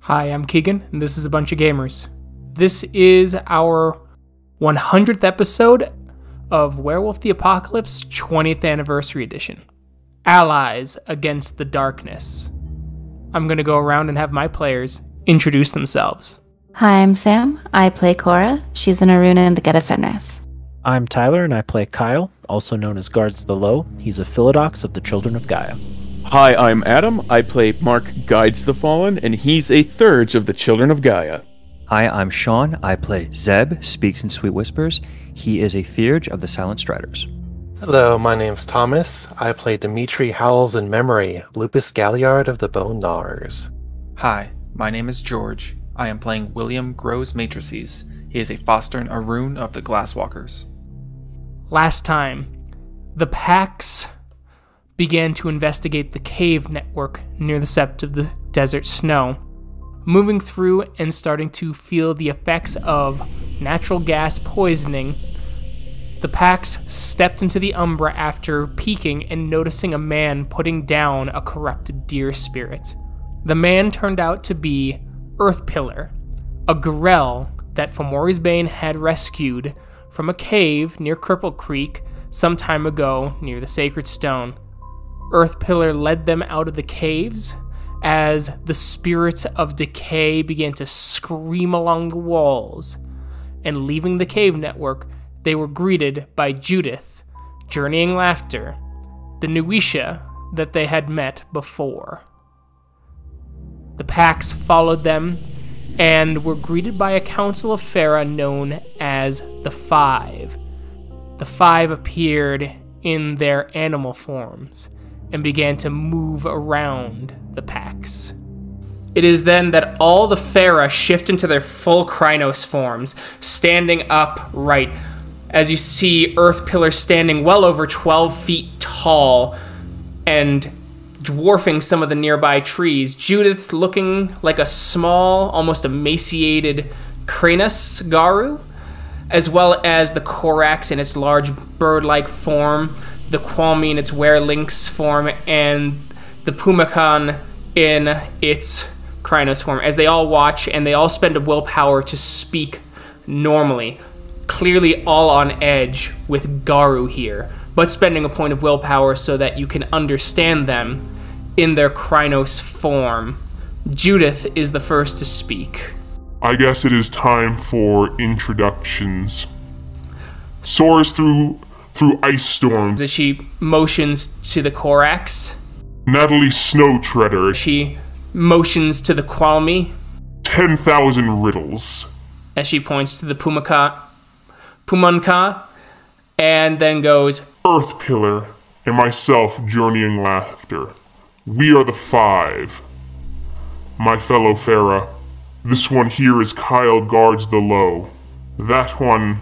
Hi, I'm Keegan, and this is A Bunch of Gamers. This is our 100th episode of Werewolf the Apocalypse 20th Anniversary Edition. Allies Against the Darkness. I'm going to go around and have my players introduce themselves. Hi, I'm Sam. I play Cora. She's an Aruna in the Get of Fenris. I'm Tyler, and I play Kyle, also known as Guards the Low. He's a Philodox of the Children of Gaia. Hi, I'm Adam. I play Mark Guides the Fallen, and he's a Thurge of the Children of Gaia. Hi, I'm Sean. I play Zeb Speaks-in-Sweet-Whispers. He is a Thurge of the Silent Striders. Hello, my name's Thomas. I play Dimitri Howls-In-Memory, Lupus Galliard of the Bone Gnawers. Hi, my name is George. I am playing William Grows-Matrices. He is a Fostern Arun of the Glasswalkers. Last time, the Pax began to investigate the cave network near the sept of the desert snow, moving through and starting to feel the effects of natural gas poisoning. The Pax stepped into the Umbra after peeking and noticing a man putting down a corrupted deer spirit. The man turned out to be Earthpillar, a Grell that Fomori's Bane had rescued from a cave near Cripple Creek some time ago near the Sacred Stone. Earthpillar led them out of the caves as the spirits of decay began to scream along the walls, and leaving the cave network, they were greeted by Judith, Journeying Laughter, the Nuisha that they had met before. The Pax followed them and were greeted by a council of Fera known as the Five. The Five appeared in their animal forms and began to move around the Pax. It is then that all the Fera shift into their full Krynos forms, standing upright, as you see Earthpillar standing well over 12 feet tall and dwarfing some of the nearby trees. Judith looking like a small, almost emaciated Kranos Garu, as well as the Korax in its large bird-like form, the Qualmi in its were-lynx form, and the Pumakan in its Krynos form, as they all watch and they all spend a willpower to speak normally. Clearly all on edge with Garu here, but spending a point of willpower so that you can understand them in their Krynos form. Judith is the first to speak. I guess it is time for introductions. Soars through ice storms. As she motions to the Korax. Natalie Snowtreader. She motions to the Qualmi. 10,000 riddles. As she points to the Pumanka, and then goes, Earthpillar, and myself, Journeying Laughter. We are the Five. My fellow Fera. This one here is Kyle Guards the Low. That one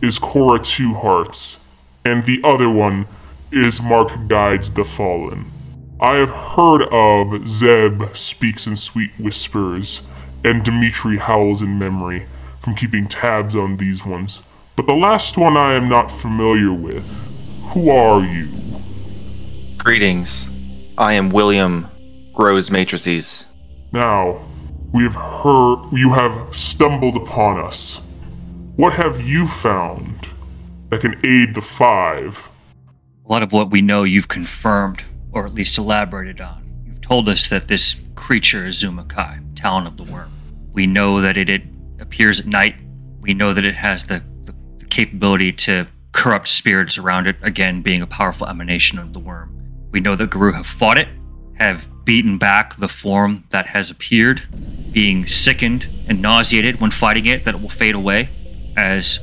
is Cora Two-Hearts. And the other one is Mark Guides the Fallen. I have heard of Zeb Speaks-in-Sweet-Whispers and Dimitri Howls-In-Memory from keeping tabs on these ones, but the last one I am not familiar with. Who are you? Greetings. I am William Grows-Matrices. Now, we have heard you have stumbled upon us. What have you found that can aid the Five? A lot of what we know you've confirmed, or at least elaborated on. You've told us that this creature is Zuma'hai, Talon of the Wyrm. We know that it appears at night. We know that it has the capability to corrupt spirits around it, again, being a powerful emanation of the Wyrm. We know that Guru have fought it, have beaten back the form that has appeared, being sickened and nauseated when fighting it, that it will fade away as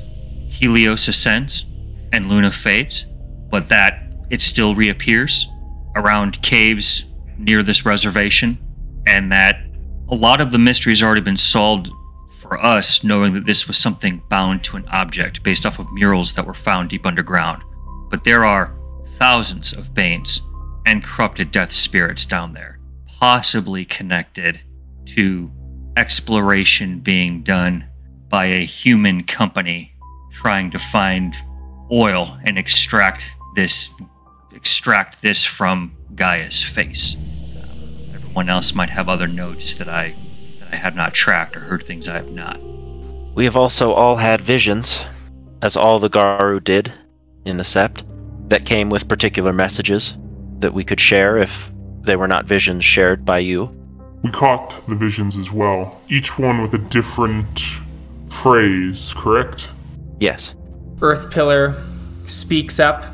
Helios ascends and Luna fades, but that it still reappears around caves near this reservation, and that a lot of the mystery has already been solved for us, knowing that this was something bound to an object based off of murals that were found deep underground. But there are thousands of Banes and corrupted death spirits down there, possibly connected to exploration being done by a human company trying to find oil and extract this from Gaia's face. Everyone else might have other notes that I I have not tracked or heard things I have not. We have also all had visions, as all the Garu did in the Sept, that came with particular messages that we could share if they were not visions shared by you. We caught the visions as well, each one with a different phrase, correct? Yes. Earth Pillar speaks up.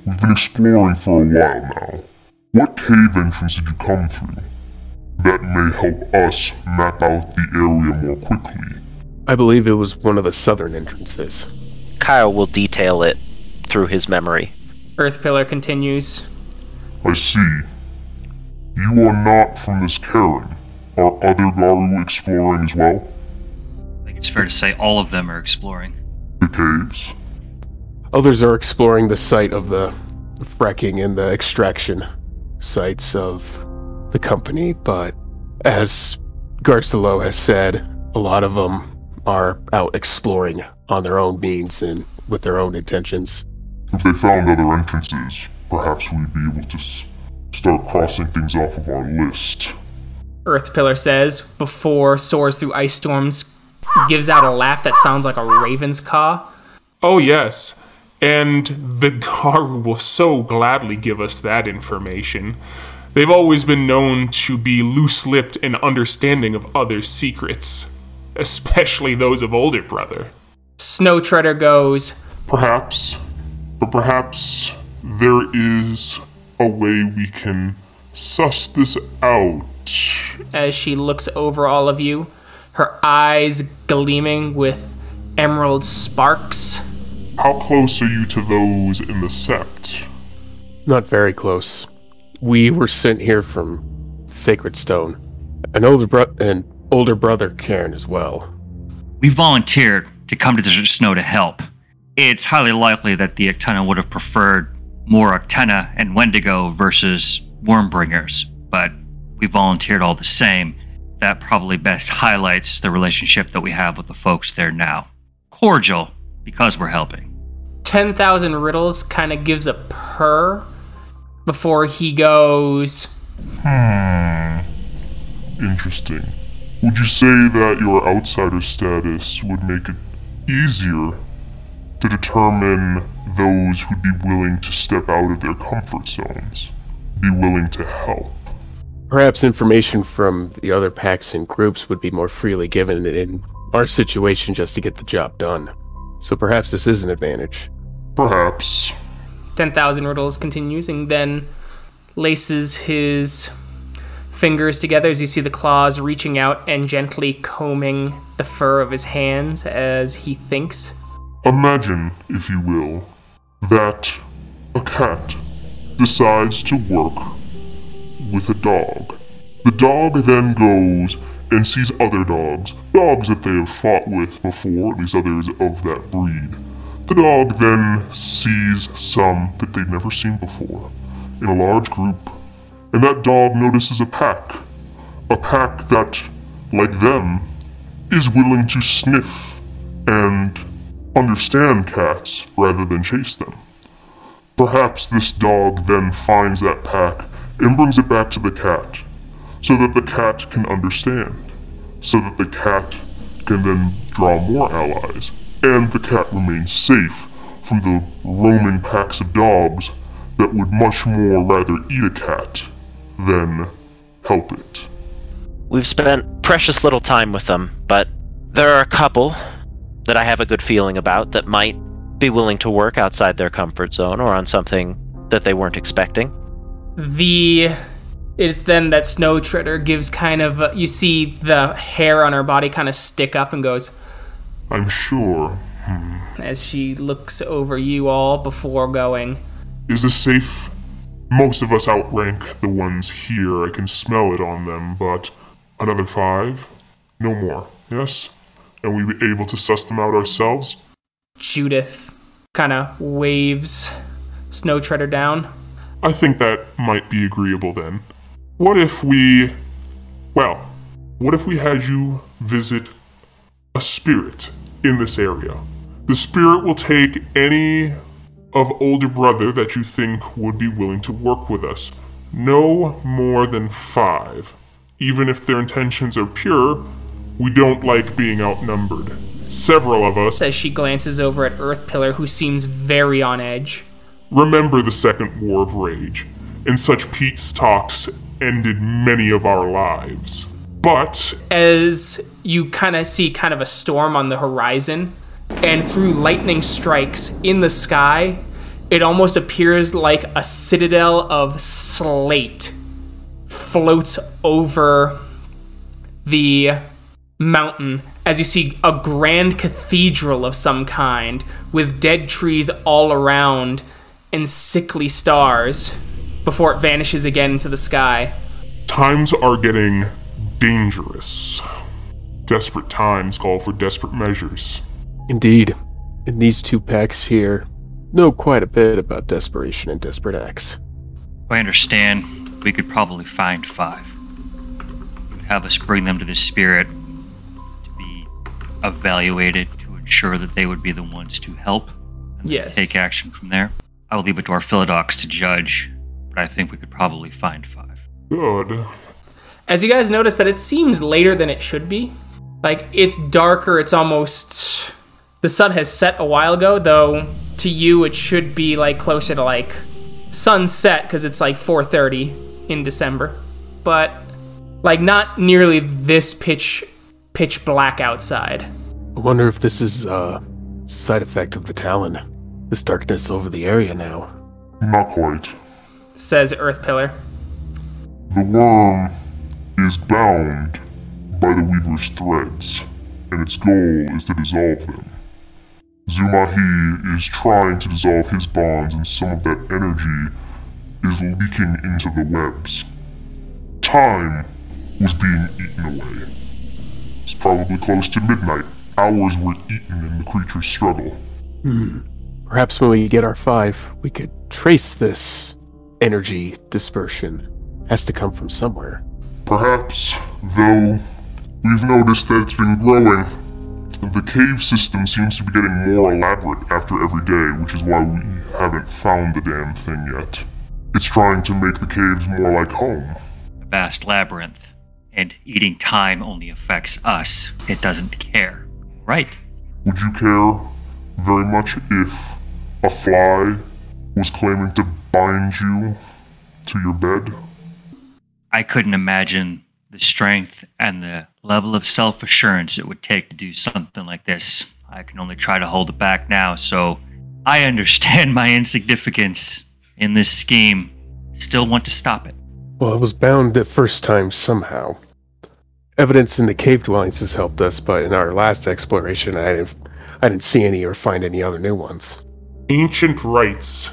We've been exploring for a while now. What cave entrance did you come through? That may help us map out the area more quickly. I believe it was one of the southern entrances. Kyle will detail it through his memory. Earth Pillar continues. I see. You are not from this cairn. Are other Garu exploring as well? I think it's fair to say all of them are exploring. The caves? Others are exploring the site of the fracking and the extraction sites of the company, but as Garcelo has said, a lot of them are out exploring on their own means and with their own intentions. If they found other entrances, perhaps we'd be able to start crossing things off of our list. Earth Pillar says, before Soars Through Ice Storms gives out a laugh that sounds like a raven's caw. Oh yes, and the Garu will so gladly give us that information. They've always been known to be loose-lipped and understanding of others' secrets, especially those of older brother. Snow Treader goes, Perhaps, but perhaps there is a way we can suss this out. as she looks over all of you, her eyes gleaming with emerald sparks. How close are you to those in the Sept? Not very close. We were sent here from Sacred Stone. An older brother, Karen, as well. We volunteered to come to Desert Snow to help. It's highly likely that the Uktena would have preferred more Uktena and Wendigo versus Wormbringers, but we volunteered all the same. That probably best highlights the relationship that we have with the folks there now. Cordial, because we're helping. 10,000 Riddles kind of gives a purr before he goes, Interesting. Would you say that your outsider status would make it easier to determine those who'd be willing to step out of their comfort zones? Be willing to help? Perhaps information from the other packs and groups would be more freely given in our situation just to get the job done. So perhaps this is an advantage. Perhaps. 10,000 Riddles continues and then laces his fingers together as you see the claws reaching out and gently combing the fur of his hands as he thinks. Imagine, if you will, that a cat decides to work with a dog. The dog then goes and sees other dogs that they have fought with before, at least others of that breed. The dog then sees some that they've never seen before in a large group, and that dog notices a pack that, like them, is willing to sniff and understand cats rather than chase them. Perhaps this dog then finds that pack and brings it back to the cat, so that the cat can understand, so that the cat can then draw more allies, and the cat remains safe from the roaming packs of dogs that would much more rather eat a cat than help it. We've spent precious little time with them, but there are a couple that I have a good feeling about that might be willing to work outside their comfort zone or on something that they weren't expecting. It's then that Snow Treader gives kind of, you see the hair on her body kind of stick up and goes, I'm sure. as she looks over you all before going, Is this safe? Most of us outrank the ones here. I can smell it on them, but another 5? No more, yes? And we be able to suss them out ourselves? Judith kind of waves Snow Treader down. I think that might be agreeable then. What if we had you visit a spirit in this area? The spirit will take any of older brother that you think would be willing to work with us. No more than 5. Even if their intentions are pure, we don't like being outnumbered. Several of us, as she glances over at Earthpillar, who seems very on edge, remember the Second War of Rage, and such peace talks ended many of our lives. But as you kind of see kind of a storm on the horizon, and through lightning strikes in the sky, it almost appears like a citadel of slate floats over the mountain as you see a grand cathedral of some kind with dead trees all around and sickly stars before it vanishes again into the sky. times are getting dangerous. Desperate times call for desperate measures. Indeed. And these two packs here know quite a bit about desperation and desperate acts. I understand we could probably find 5. You would have us bring them to the spirit to be evaluated to ensure that they would be the ones to help and Yes. take action from there. I will leave it to our Philodox to judge, but I think we could probably find 5. Good. As you guys notice that it seems later than it should be. Like, it's darker, it's almost... The sun has set a while ago, though to you it should be like closer to like sunset because it's like 4:30 in December. But like not nearly this pitch black outside. I wonder if this is a side effect of the Talon. This darkness over the area now. Not quite. Says Earthpillar. The worm is bound by the Weaver's threads, and its goal is to dissolve them. Zuma'hai is trying to dissolve his bonds, and some of that energy is leaking into the webs. Time was being eaten away. It's probably close to midnight. Hours were eaten in the creature's struggle. Perhaps when we get our 5, we could trace this energy dispersion. Has to come from somewhere. Perhaps, though, we've noticed that it's been growing. The cave system seems to be getting more elaborate after every day, which is why we haven't found the damn thing yet. It's trying to make the caves more like home. A vast labyrinth, and eating time only affects us. It doesn't care. Right. Would you care very much if a fly was claiming to bind you to your bed? I couldn't imagine the strength and the level of self-assurance it would take to do something like this. I can only try to hold it back now, so I understand my insignificance in this scheme. Still want to stop it. Well, it was bound the first time somehow. Evidence in the cave dwellings has helped us, but in our last exploration, I didn't see any or find any other new ones. Ancient rites.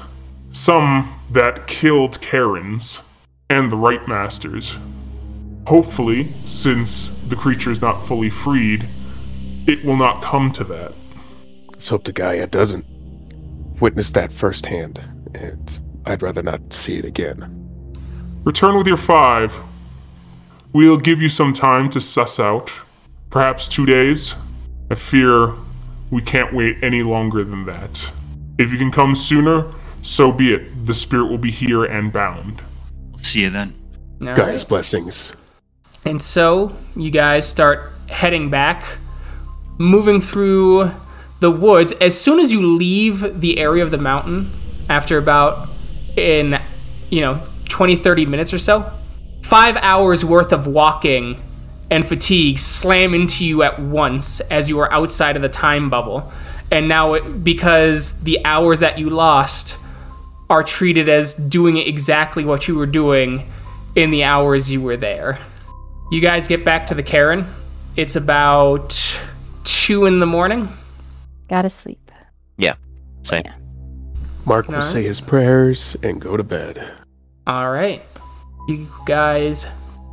Some that killed Karens and the Rite Masters. Hopefully, since the creature is not fully freed, it will not come to that. Let's hope the Gaia doesn't witness that firsthand, and I'd rather not see it again. Return with your 5. We'll give you some time to suss out. Perhaps 2 days. I fear we can't wait any longer than that. If you can come sooner, so be it. The spirit will be here and bound. We'll see you then. All Gaia's right. blessings. And so you guys start heading back, moving through the woods. As soon as you leave the area of the mountain, after about 20-30 minutes or so, 5 hours worth of walking and fatigue slam into you at once as you are outside of the time bubble. And now, because the hours that you lost are treated as doing exactly what you were doing in the hours you were there. You guys get back to the cairn. It's about 2 in the morning. Gotta sleep. Yeah, same. Yeah. Mark will Alright. say his prayers and go to bed. All right. You guys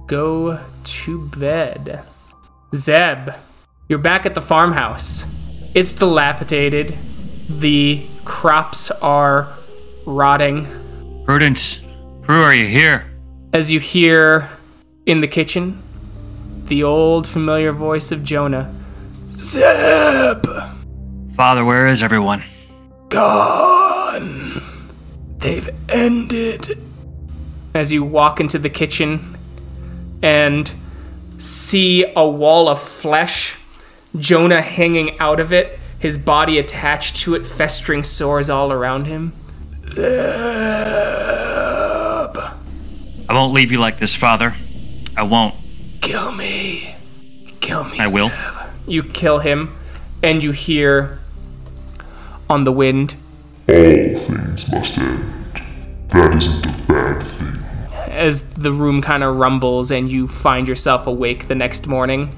go to bed. Zeb, you're back at the farmhouse. It's dilapidated. The crops are rotting. Prudence, Prue, are you here? As you hear in the kitchen, the old familiar voice of Jonah. Zeb! Father, where is everyone? Gone. They've ended. As you walk into the kitchen, and see a wall of flesh, Jonah hanging out of it, his body attached to it, festering sores all around him. Zeb. I won't leave you like this, Father. I won't. Kill me. Kill me, I will. Zeb. You kill him, and you hear on the wind, All things must end. That isn't a bad thing. as the room kind of rumbles and you find yourself awake the next morning.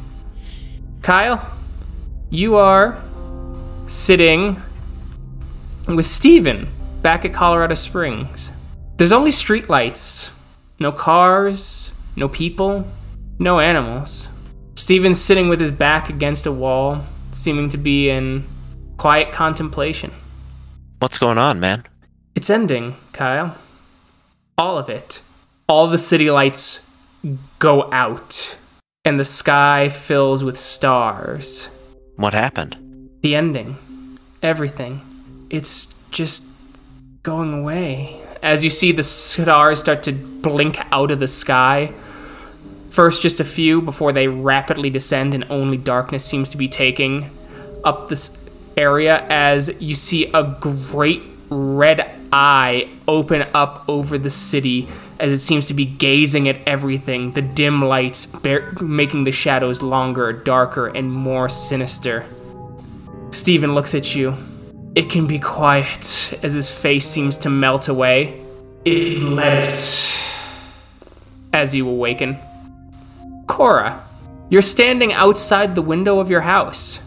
Kyle, you are sitting with Steven back at Colorado Springs. There's only streetlights, no cars, no people, no animals. Steven's sitting with his back against a wall, seeming to be in quiet contemplation. What's going on, man? It's ending, Kyle. All of it. All the city lights go out, and the sky fills with stars. What happened? The ending. Everything. It's just going away. As you see the stars start to blink out of the sky, first just a few before they rapidly descend and only darkness seems to be taking up this area, as you see a great red eye open up over the city as it seems to be gazing at everything, the dim lights making the shadows longer, darker, and more sinister. Steven looks at you. It can be quiet as his face seems to melt away. If you let it. As you awaken. Cora, you're standing outside the window of your house.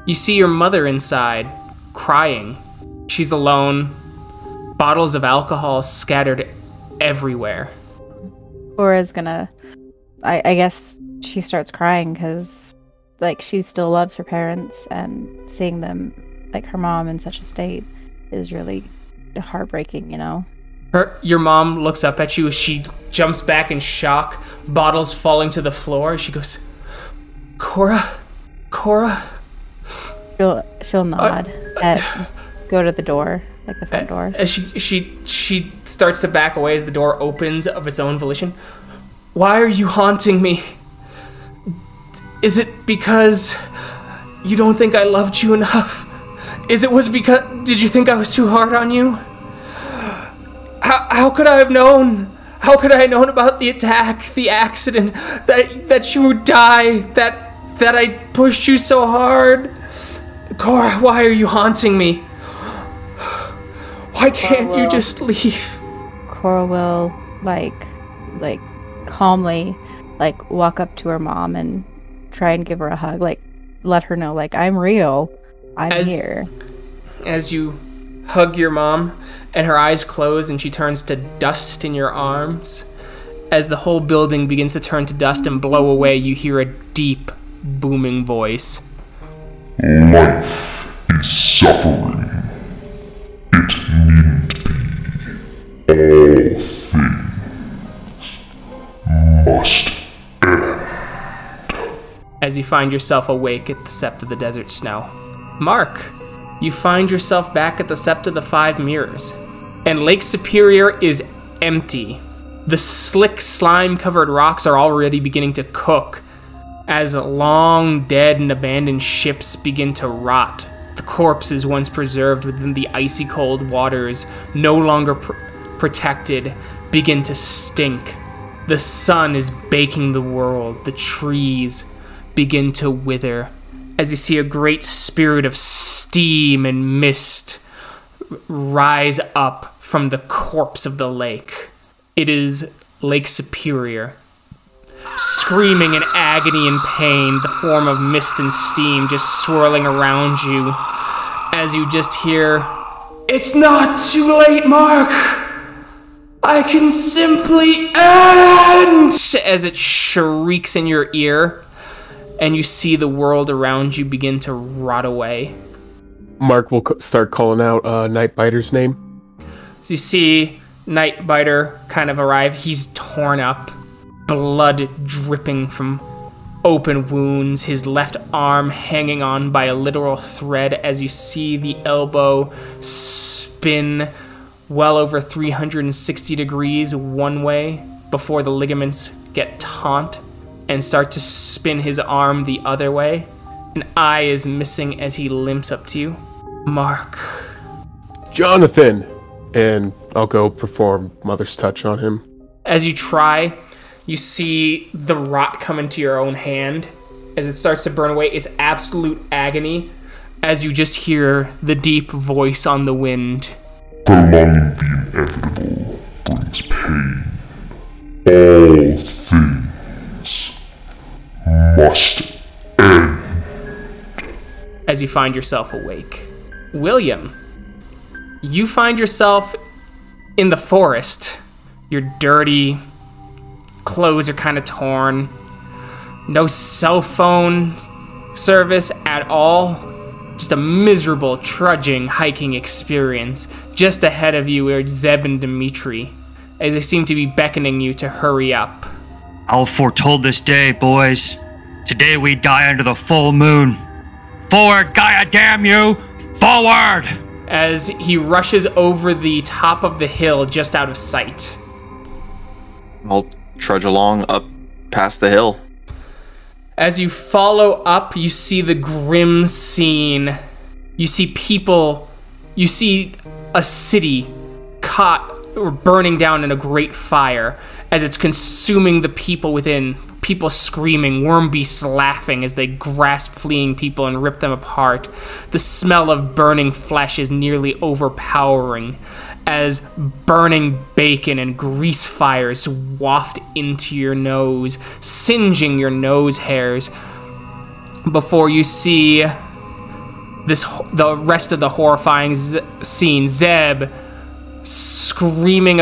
You see your mother inside, crying. She's alone. Bottles of alcohol scattered everywhere. Cora's gonna... I guess she starts crying because, like, she still loves her parents, and seeing them, like, her mom in such a state is really heartbreaking, you know? Your mom looks up at you. She jumps back in shock, bottles falling to the floor. She goes, Cora? She'll nod go to the door, like the front door. As she starts to back away as the door opens of its own volition. Why are you haunting me? Is it because you don't think I loved you enough? Did you think I was too hard on you? How could I have known? How could I have known about the attack, the accident, that you would die, that I pushed you so hard? Cora, why are you haunting me? Why can't you just leave? Cora will, like calmly, like, walk up to her mom and try and give her a hug, like, let her know, like, I'm real. I'm here. As you hug your mom, and her eyes close and she turns to dust in your arms, as the whole building begins to turn to dust and blow away, you hear a deep, booming voice. Life is suffering. It needn't be. All things must end. As you find yourself awake at the Sept of the Desert Snow. Mark, you find yourself back at the Sept of the Five Mirrors, and Lake Superior is empty. The slick, slime-covered rocks are already beginning to cook as long dead and abandoned ships begin to rot. The corpses once preserved within the icy cold waters, no longer protected, begin to stink. The sun is baking the world. The trees begin to wither as you see a great spirit of steam and mist rise up from the corpse of the lake. It is Lake Superior. Screaming in agony and pain, the form of mist and steam just swirling around you as you just hear, "It's not too late, Mark! I can simply end!" As it shrieks in your ear, and you see the world around you begin to rot away. Mark will start calling out Nightbiter's name. So you see Nightbiter kind of arrive. He's torn up, blood dripping from open wounds, his left arm hanging on by a literal thread as you see the elbow spin well over 360 degrees one way before the ligaments get taut and start to spin his arm the other way. An eye is missing as he limps up to you. Mark. Jonathan! And I'll go perform Mother's Touch on him. As you try, you see the rot come into your own hand. As it starts to burn away, it's absolute agony. As you just hear the deep voice on the wind. Prolonging the inevitable brings pain. All things must end. As you find yourself awake. William, you find yourself in the forest. You're dirty, clothes are kind of torn, no cell phone service at all. Just a miserable, trudging, hiking experience. Just ahead of you are Zeb and Dimitri, as they seem to be beckoning you to hurry up. I'll foretold this day, boys. Today we die under the full moon. Forward, Gaia, damn you! Forward! As he rushes over the top of the hill just out of sight. I'll trudge along up past the hill. As you follow up, you see the grim scene. You see people, you see a city caught or burning down in a great fire as it's consuming the people within. People screaming, worm beasts laughing as they grasp fleeing people and rip them apart. The smell of burning flesh is nearly overpowering as burning bacon and grease fires waft into your nose, singeing your nose hairs, before you see the rest of the horrifying scene. Zeb screaming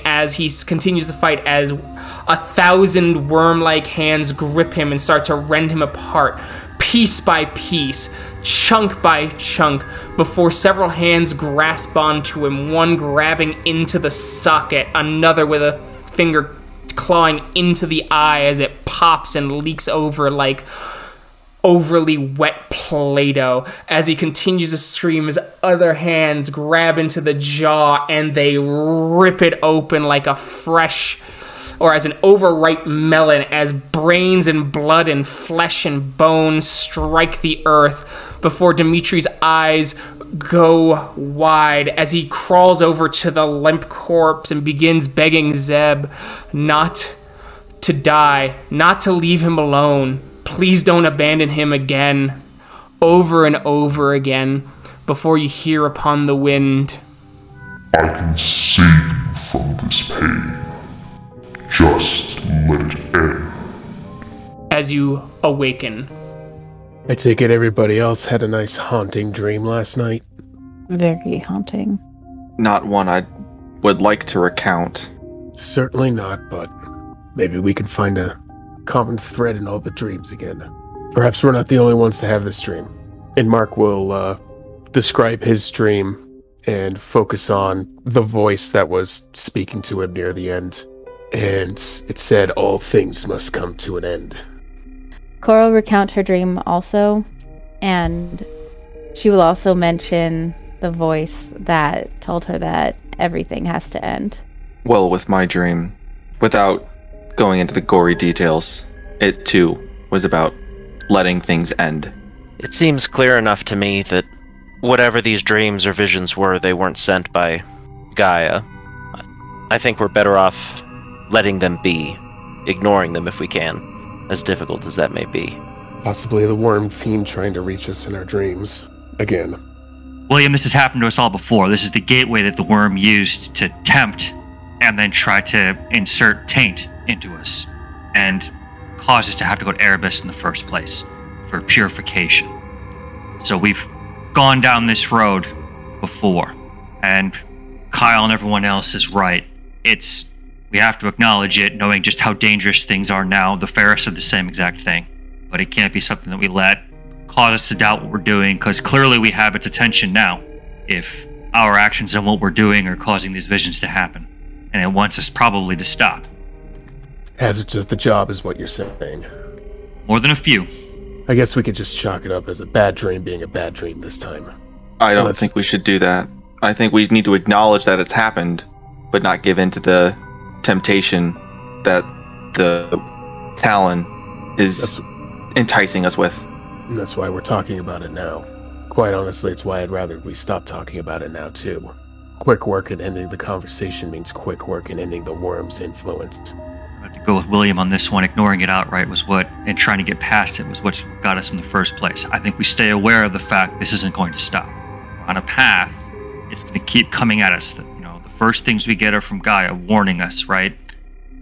as he continues to fight, as 1,000 worm-like hands grip him and start to rend him apart, piece by piece, chunk by chunk, before several hands grasp onto him, one grabbing into the socket, another with a finger clawing into the eye as it pops and leaks over like overly wet Play-Doh. As he continues to scream, his other hands grab into the jaw and they rip it open like a fresh, or as an overripe melon, as brains and blood and flesh and bone strike the earth, before Dimitri's eyes go wide as he crawls over to the limp corpse and begins begging Zeb not to die, not to leave him alone. Please don't abandon him again, over and over again, before you hear upon the wind. I can save you from this pain. Just let it end. As you awaken. I take it everybody else had a nice haunting dream last night? Very haunting. Not one I would like to recount. Certainly not, but maybe we can find a common thread in all the dreams again. Perhaps we're not the only ones to have this dream. And Mark will describe his dream and focus on the voice that was speaking to him near the end. And it said, all things must come to an end. Cora will recount her dream also, and she will also mention the voice that told her that everything has to end. Well, with my dream, without going into the gory details, it too was about letting things end. It seems clear enough to me that whatever these dreams or visions were, they weren't sent by Gaia. I think we're better off letting them be, ignoring them if we can, as difficult as that may be. Possibly the worm fiend trying to reach us in our dreams. Again. William, this has happened to us all before. This is the gateway that the worm used to tempt and then try to insert taint into us and cause us to have to go to Erebus in the first place for purification. So we've gone down this road before, and Kyle and everyone else is right. We have to acknowledge it, knowing just how dangerous things are now. The Fera said the same exact thing. But it can't be something that we let cause us to doubt what we're doing, because clearly we have its attention now if our actions and what we're doing are causing these visions to happen. And it wants us probably to stop. Hazards of the job is what you're saying. More than a few. I guess we could just chalk it up as a bad dream being a bad dream this time. I don't think we should do that. I think we need to acknowledge that it's happened, but not give in to the temptation that the Talon is enticing us with. That's why we're talking about it now. Quite honestly, it's why I'd rather we stop talking about it now, too. Quick work at ending the conversation means quick work in ending the Wyrm's influence. I have to go with William on this one. Ignoring it outright was what, and trying to get past it was what got us in the first place. I think we stay aware of the fact this isn't going to stop. We're on a path. It's going to keep coming at us. The first things we get are from Gaia warning us, right,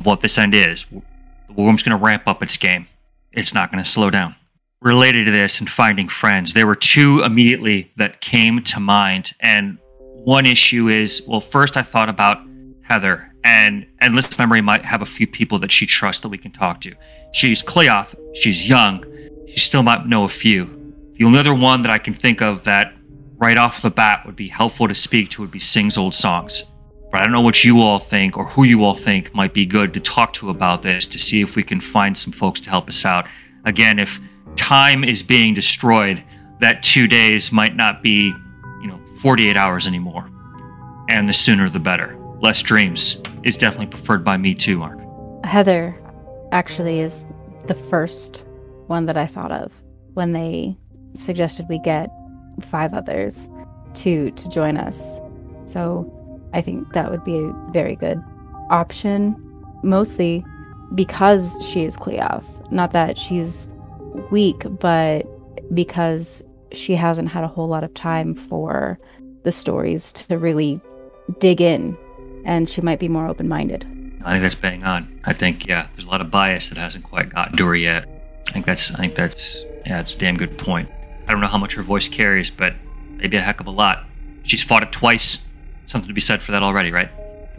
of what this end is. The Wyrm's going to ramp up its game. It's not going to slow down. Related to this and finding friends, there were two immediately that came to mind, and one issue is, well, first I thought about Heather, and Endless Memory might have a few people that she trusts that we can talk to. She's Cleoth, she's young, she still might know a few. The only other one that I can think of that right off the bat would be helpful to speak to would be Sing's Old Songs. But I don't know what you all think or who you all think might be good to talk to about this to see if we can find some folks to help us out. Again, if time is being destroyed, that 2 days might not be 48 hours anymore, and the sooner the better. Less dreams is definitely preferred by me too, Mark. Heather actually is the first one that I thought of when they suggested we get 5 others to join us. So I think that would be a very good option, mostly because she is Cleoth. Not that she's weak, but because she hasn't had a whole lot of time for the stories to really dig in, and she might be more open-minded. I think that's bang on. I think, there's a lot of bias that hasn't quite gotten to her yet. I think that's it's a damn good point. I don't know how much her voice carries, but maybe a heck of a lot. She's fought it twice. Something to be said for that already, right?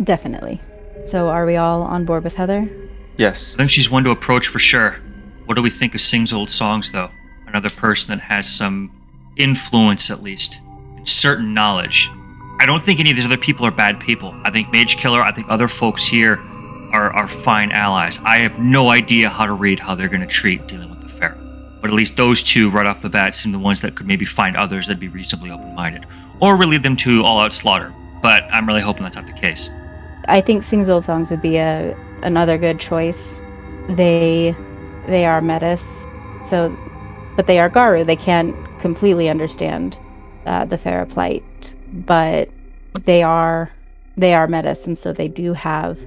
Definitely. So are we all on board with Heather? Yes. I think she's one to approach for sure. What do we think of Sing's Old Songs, though? Another person that has some influence, at least, and certain knowledge. I don't think any of these other people are bad people. I think Mage Killer, I think other folks here are fine allies. I have no idea how to read how they're going to treat dealing with the Fera. But at least those two right off the bat seem the ones that could maybe find others that'd be reasonably open-minded. Or really them to all-out slaughter. But I'm really hoping that's not the case. I think Sing's Old Songs would be another good choice. They are Metis, but they are Garu. They can't completely understand the Fera plight, but they are Metis, and so they do have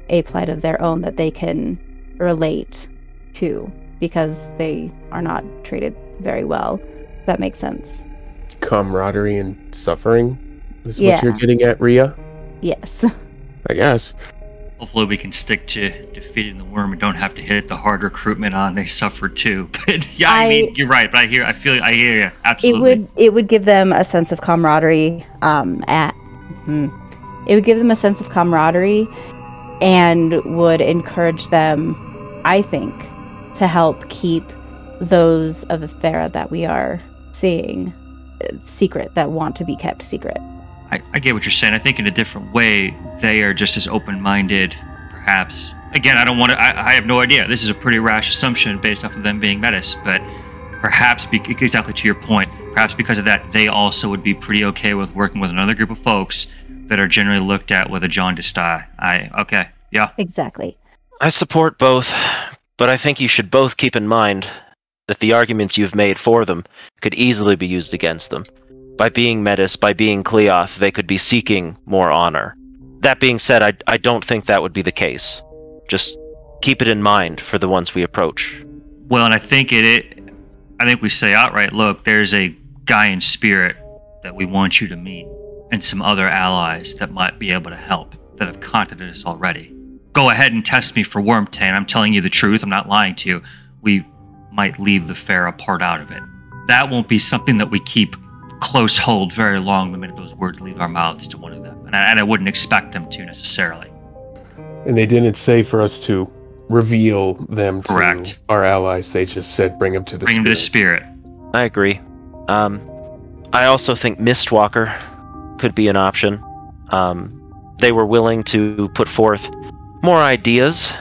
a plight of their own that they can relate to because they are not treated very well. If that makes sense. Camaraderie and suffering is what you're getting at, Rhea? Yes. I guess. Hopefully we can stick to defeating the Wyrm and don't have to hit the hard recruitment on they suffer too. But yeah, I mean, you're right, but I hear you. Absolutely. It would give them a sense of camaraderie It would give them a sense of camaraderie and would encourage them, I think, to help keep those of the Fera that we are seeing secret, that want to be kept secret. I get what you're saying. I think in a different way, they are just as open-minded, perhaps. Again, I have no idea. This is a pretty rash assumption based off of them being Metis, but perhaps, exactly to your point, perhaps because of that, they also would be pretty okay with working with another group of folks that are generally looked at with a jaundiced eye. Okay, yeah. Exactly. I support both, but I think you should both keep in mind that the arguments you've made for them could easily be used against them. By being Metis, by being Cleoth, they could be seeking more honor. That being said, I don't think that would be the case. Just keep it in mind for the ones we approach. Well, and I think we say outright, look, there's a guy in spirit that we want you to meet, and some other allies that might be able to help, that have contacted us already. Go ahead and test me for Wormtain. I'm telling you the truth. I'm not lying to you. We might leave the Fera part out of it. That won't be something that we keep close hold very long the minute those words leave our mouths to one of them. And I wouldn't expect them to necessarily. And they didn't say for us to reveal them to Correct. Our allies. They just said bring them to the Bring them to the spirit. I agree. I also think Mistwalker could be an option. They were willing to put forth more ideas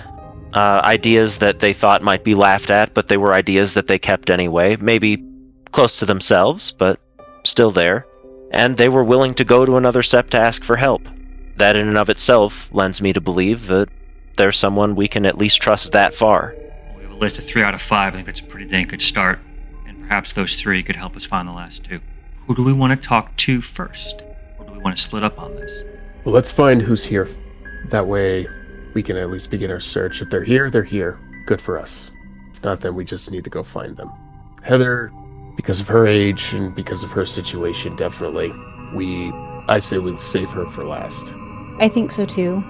that they thought might be laughed at, but they were ideas that they kept anyway, maybe close to themselves, but still there. And they were willing to go to another sept to ask for help. That in and of itself lends me to believe that there's someone we can at least trust that far. We have a list of 3 out of 5. I think that's a pretty dang good start. And perhaps those 3 could help us find the last 2. Who do we want to talk to first? Or do we want to split up on this? Well, let's find who's here. That way, we can at least begin our search. If they're here, they're here. Good for us. If not, then we just need to go find them. Heather, because of her age and because of her situation, definitely, I say we'd save her for last. I think so too.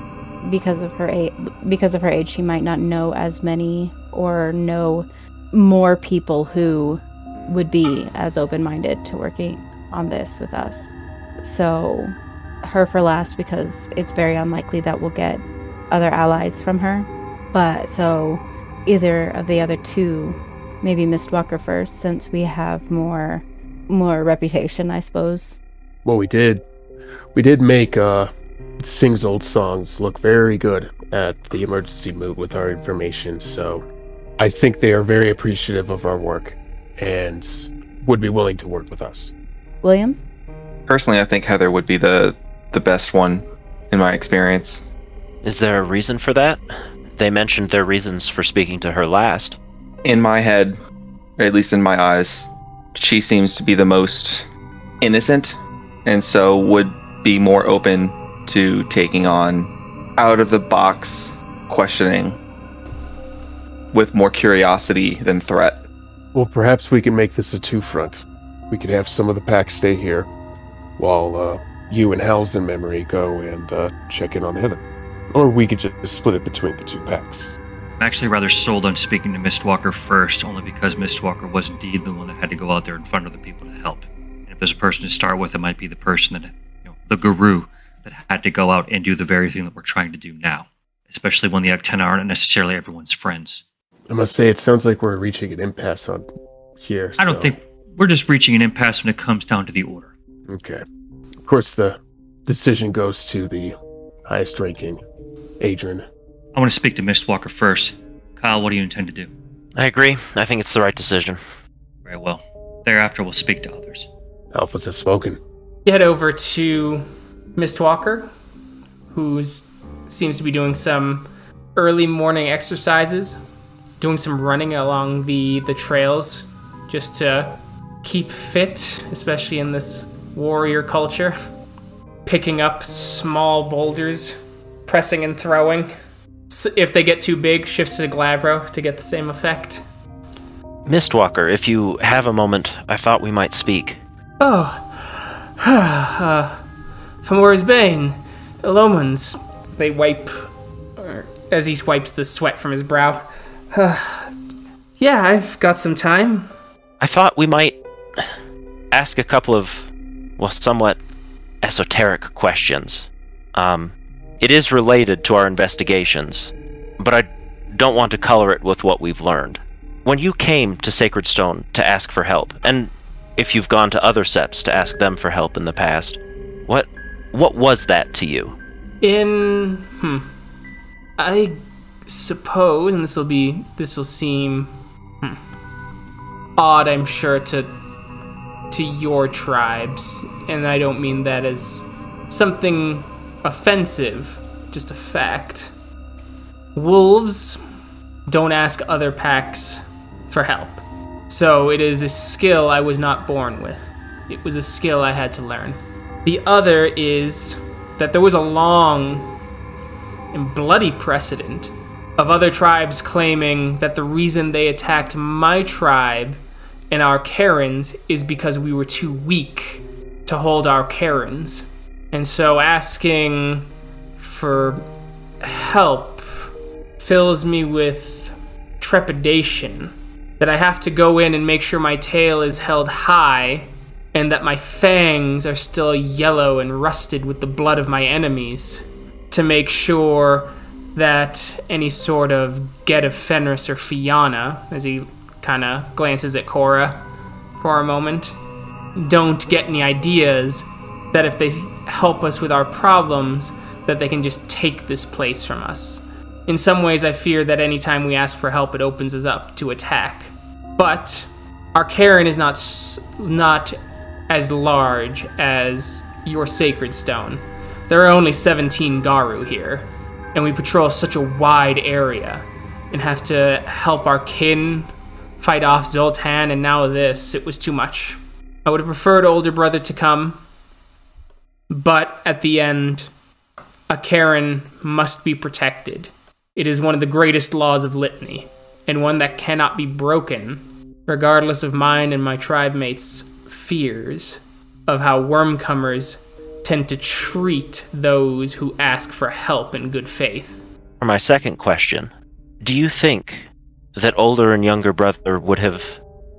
Because of her age, she might not know as many or know more people who would be as open-minded to working on this with us. So her for last, because it's very unlikely that we'll get other allies from her. But so either of the other 2, maybe Mistwalker first, since we have more reputation, I suppose. Well, we did make Sing's old songs look very good at the emergency mood with our information, so I think they are very appreciative of our work and would be willing to work with us. William? Personally, I think Heather would be the best one in my experience. Is there a reason for that? They mentioned their reasons for speaking to her last. In my head, or at least in my eyes, she seems to be the most innocent, and so would be more open to taking on out-of-the-box questioning with more curiosity than threat. Well, perhaps we can make this a 2-front. We could have some of the pack stay here, while you and Howls-In-Memory go and check in on Heather. Or we could just split it between the 2 packs. I'm actually rather sold on speaking to Mistwalker first, only because Mistwalker was indeed the one that had to go out there in front of the people to help. And if there's a person to start with, it might be the person that, the guru that had to go out and do the very thing that we're trying to do now, especially when the Actena aren't necessarily everyone's friends. I must say, it sounds like we're reaching an impasse on here. I don't think we're just reaching an impasse when it comes down to the order. Okay. Of course, the decision goes to the highest ranking, Adrian. I want to speak to Mistwalker first. Kyle, what do you intend to do? I agree. I think it's the right decision. Very well. Thereafter, we'll speak to others. Alphas have spoken. You head over to Mistwalker, who seems to be doing some early morning exercises, doing some running along the trails just to keep fit, especially in this warrior culture. Picking up small boulders, pressing and throwing. If they get too big, shifts to Glabro to get the same effect. Mistwalker, if you have a moment, I thought we might speak. Oh. From where he's been. Lomans. They wipe, as he wipes the sweat from his brow. Yeah, I've got some time. I thought we might ask a couple of, somewhat esoteric questions. It is related to our investigations, but I don't want to color it with what we've learned. When you came to Sacred Stone to ask for help, and if you've gone to other septs to ask them for help in the past, what was that to you? I suppose, and this will seem odd, I'm sure, to your tribes, and I don't mean that as something offensive, just a fact. Wolves don't ask other packs for help. So it is a skill I was not born with. It was a skill I had to learn. The other is that there was a long and bloody precedent of other tribes claiming that the reason they attacked my tribe and our Karens is because we were too weak to hold our Karens. And so asking for help fills me with trepidation that I have to go in and make sure my tail is held high and that my fangs are still yellow and rusted with the blood of my enemies to make sure that any sort of Get of Fenris or Fianna, as he kind of glances at Cora for a moment, don't get any ideas that if they help us with our problems, that they can just take this place from us. In some ways, I fear that anytime we ask for help, it opens us up to attack. But our Karen is not as large as your Sacred Stone. There are only 17 Garu here. and we patrol such a wide area, and have to help our kin fight off Zoltan, and now this. It was too much. I would have preferred older brother to come, but at the end, a Karen must be protected. It is one of the greatest laws of Litany, and one that cannot be broken, regardless of mine and my tribe mates' fears of how Wyrmcomers tend to treat those who ask for help in good faith. For my second question, do you think that older and younger brother would have,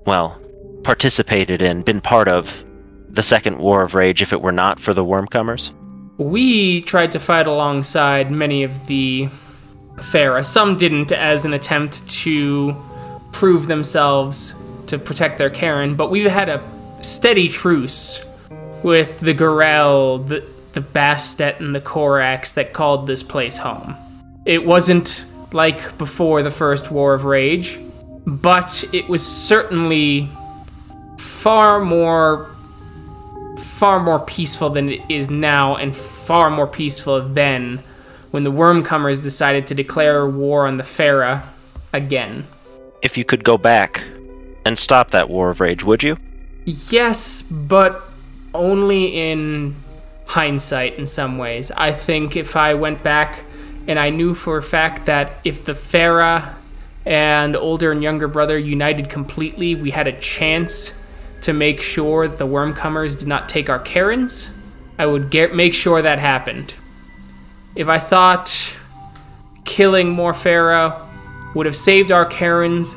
well, participated in, been part of the Second War of Rage if it were not for the Wyrmcomers? We tried to fight alongside many of the Fera. Some didn't, as an attempt to prove themselves to protect their Karen, but we had a steady truce with the Gorel, the Bastet, and the Korax that called this place home. It wasn't like before the First War of Rage, but it was certainly far more peaceful than it is now, and far more peaceful than when the Wyrmcomers decided to declare war on the Fera again. If you could go back and stop that War of Rage, would you? Yes, but only in hindsight in some ways. I think if I went back and I knew for a fact that if the Fera and older and younger brother united completely, we had a chance to make sure that the Wyrmcomers did not take our Karens, I would make sure that happened. If I thought killing more Fera would have saved our Karens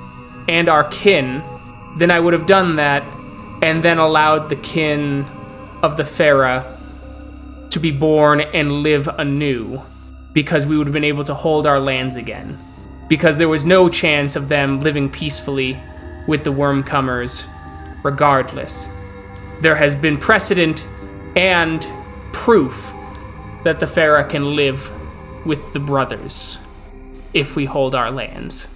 and our kin, then I would have done that, and then allowed the kin of the Fera to be born and live anew, because we would have been able to hold our lands again. Because there was no chance of them living peacefully with the Wyrmcomers regardless. There has been precedent and proof that the Fera can live with the brothers if we hold our lands.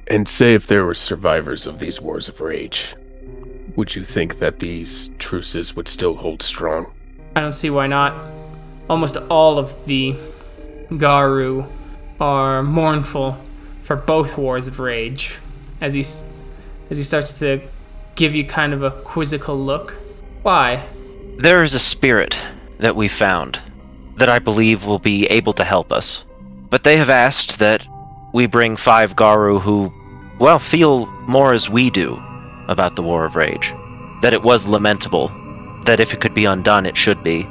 And say if there were survivors of these wars of rage, would you think that these truces would still hold strong? I don't see why not. Almost all of the Garu are mournful for both wars of rage. As he starts to give you kind of a quizzical look. Why? There is a spirit that we found that I believe will be able to help us. But they have asked that we bring 5 Garu who, well, feel more as we do about the War of Rage. That it was lamentable. That if it could be undone, it should be.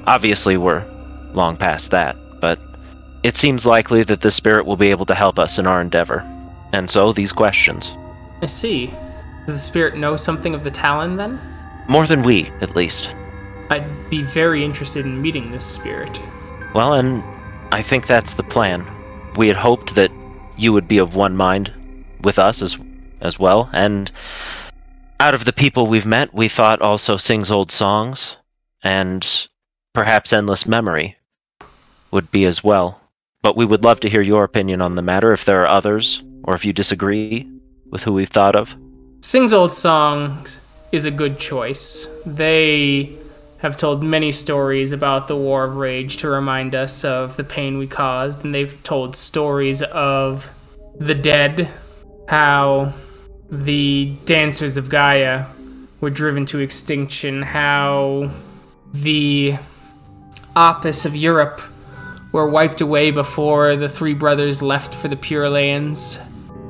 Obviously, we're long past that, but it seems likely that the spirit will be able to help us in our endeavor. And so, these questions. I see. Does the spirit know something of the Talon, then? More than we, at least. I'd be very interested in meeting this spirit. Well, and I think that's the plan. We had hoped that you would be of one mind with us as well, and out of the people we've met, we thought also Sings Old Songs, and perhaps Endless Memory would be as well. But we would love to hear your opinion on the matter if there are others, or if you disagree with who we've thought of. Sings Old Songs is a good choice. They have told many stories about the War of Rage to remind us of the pain we caused, and they've told stories of the dead, how the Dancers of Gaia were driven to extinction, how the Apis of Europe were wiped away before the 3 brothers left for the Pure Lands,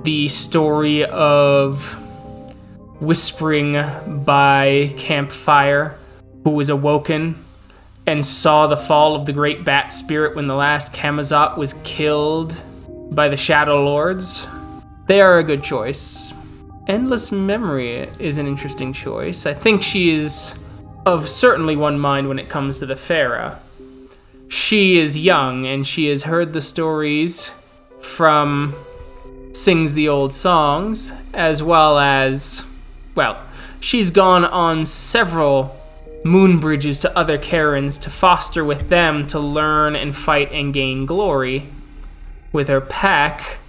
the story of Whispering by Campfire, who was awoken and saw the fall of the Great Bat Spirit when the last Kamazot was killed by the Shadow Lords. They are a good choice. Endless Memory is an interesting choice. I think she is of certainly one mind when it comes to the Fera. She is young, and she has heard the stories from Sings the Old Songs, as well as, well, she's gone on several moon bridges to other Karens to foster with them to learn and fight and gain glory with her pack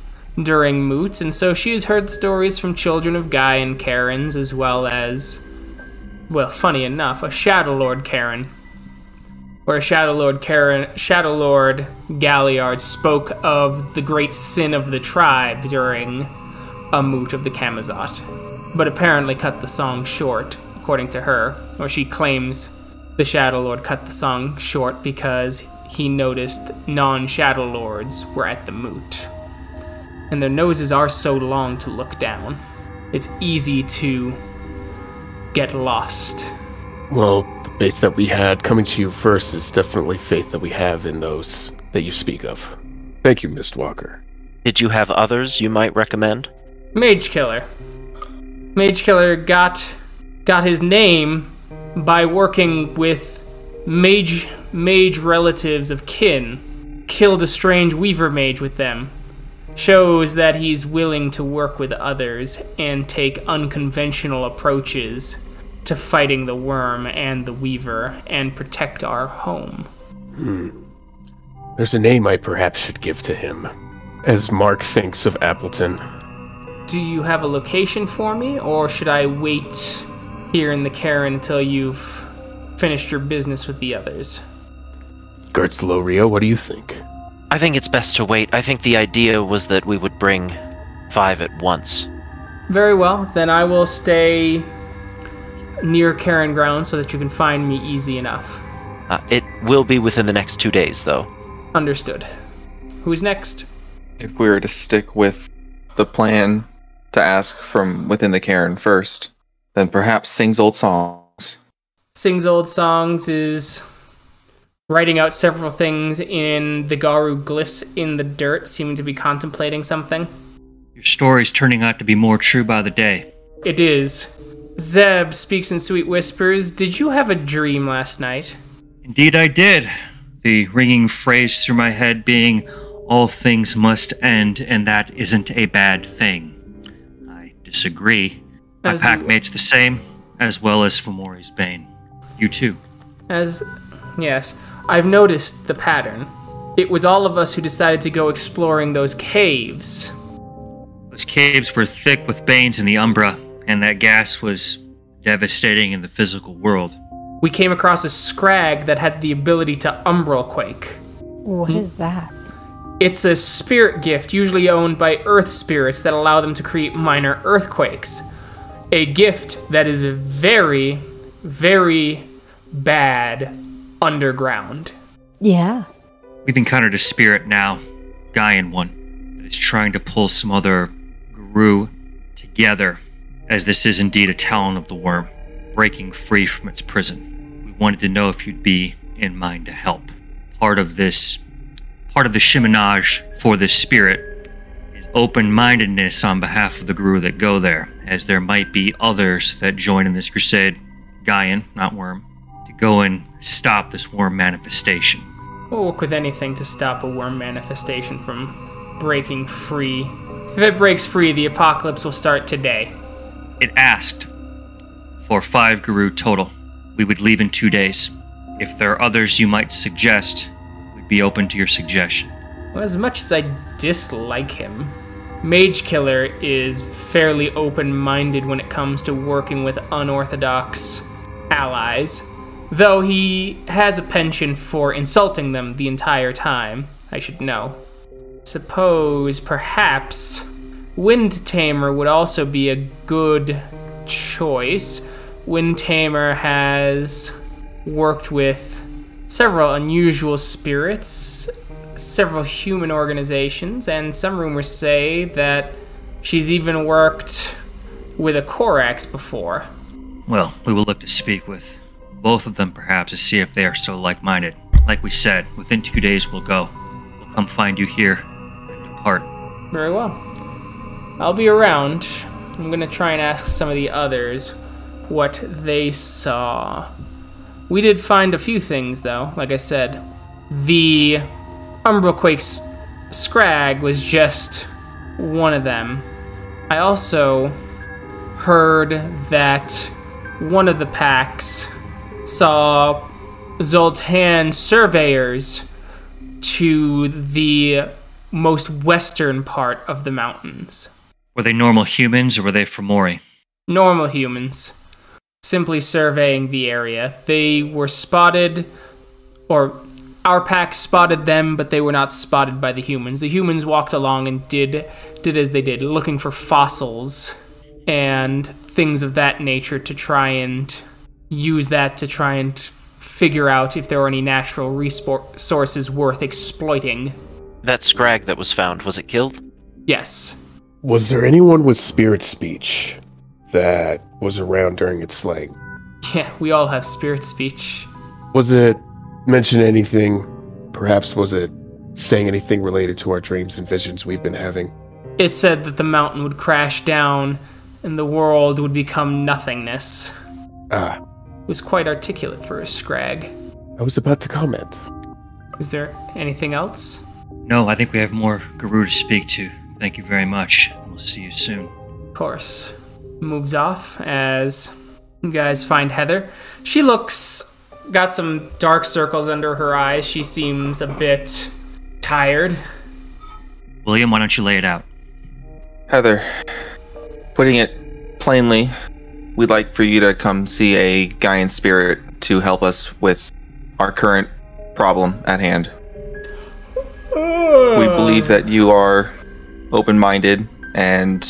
during moots, and so she has heard stories from Children of Gaia and Karens, as well as, well, funny enough, a Shadow Lord Karen where Shadow Lord Galliard spoke of the great sin of the tribe during a moot of the Camazot, but apparently cut the song short, according to her, or she claims the Shadow Lord cut the song short because he noticed non-Shadow Lords were at the moot. And their noses are so long to look down. It's easy to get lost. Well, the faith that we had coming to you first is definitely faith that we have in those that you speak of. Thank you, Mistwalker. Did you have others you might recommend? Mage Killer. Mage Killer got his name by working with mage relatives of kin. Killed a strange weaver mage with them. Shows that he's willing to work with others and take unconventional approaches to fighting the Wyrm and the Weaver and protect our home. There's a name I perhaps should give to him, as Mark thinks of Appleton. Do you have a location for me, or should I wait here in the Cairn until you've finished your business with the others? Guards Low Rio, what do you think? I think it's best to wait. I think the idea was that we would bring 5 at once. Very well, then I will stay near Cairn Grounds so that you can find me easy enough. It will be within the next 2 days, though. Understood. Who's next? If we were to stick with the plan to ask from within the cairn first, then perhaps Sings Old Songs. Sings Old Songs is writing out several things in the Garu glyphs in the dirt, seeming to be contemplating something. Your story's turning out to be more true by the day. It is. Zeb Speaks-in-Sweet-Whispers, did you have a dream last night? Indeed I did. The ringing phrase through my head being, all things must end, and that isn't a bad thing. I disagree. My packmate's the same, as well as Fomori's Bane. You too. Yes, I've noticed the pattern. It was all of us who decided to go exploring those caves. Those caves were thick with Banes in the Umbra, and that gas was devastating in the physical world. We came across a scrag that had the ability to umbral quake. What is that? It's a spirit gift usually owned by earth spirits that allow them to create minor earthquakes. A gift that is very, very bad underground. Yeah. We've encountered a spirit now, Gaian one, that is trying to pull some other guru together, as this is indeed a Talon of the Wyrm, breaking free from its prison. We wanted to know if you'd be in mind to help. Part of the shimonage for this spirit is open-mindedness on behalf of the guru that go there, as there might be others that join in this crusade, Gaian, not Wyrm, to go and stop this Wyrm manifestation. We'll work with anything to stop a Wyrm manifestation from breaking free. If it breaks free, the apocalypse will start today. It asked for 5 guru total. We would leave in 2 days. If there are others you might suggest, we'd be open to your suggestion. Well, as much as I dislike him, Mage Killer is fairly open-minded when it comes to working with unorthodox allies, though he has a penchant for insulting them the entire time, I should know. Suppose, perhaps, Wind Tamer would also be a good choice. Wind Tamer has worked with several unusual spirits, several human organizations, and some rumors say that she's even worked with a Korax before. Well, we will look to speak with both of them perhaps to see if they are so like-minded. Like we said, within 2 days we'll go. We'll come find you here and depart. Very well. I'll be around. I'm gonna try and ask some of the others what they saw. We did find a few things, though. Like I said, the Umbraquake's scrag was just one of them. I also heard that one of the packs saw Zoltan surveyors to the most western part of the mountains. Were they normal humans or were they Fomori? Normal humans. Simply surveying the area. They were spotted or our pack spotted them, but they were not spotted by the humans. The humans walked along and did as they did, looking for fossils and things of that nature to try and use that to try and figure out if there were any natural resources worth exploiting. That scrag that was found, was it killed? Yes. Was there anyone with spirit speech that was around during its slaying? Yeah, we all have spirit speech. Was it mention anything? Perhaps was it saying anything related to our dreams and visions we've been having? It said that the mountain would crash down and the world would become nothingness. Ah. It was quite articulate for a scrag. I was about to comment. Is there anything else? No, I think we have more Guru to speak to. Thank you very much. We'll see you soon. Of course. Moves off as you guys find Heather. She got some dark circles under her eyes. She seems a bit tired. William, why don't you lay it out? Heather, putting it plainly, we'd like for you to come see a Gaian spirit to help us with our current problem at hand. We believe that you are open-minded and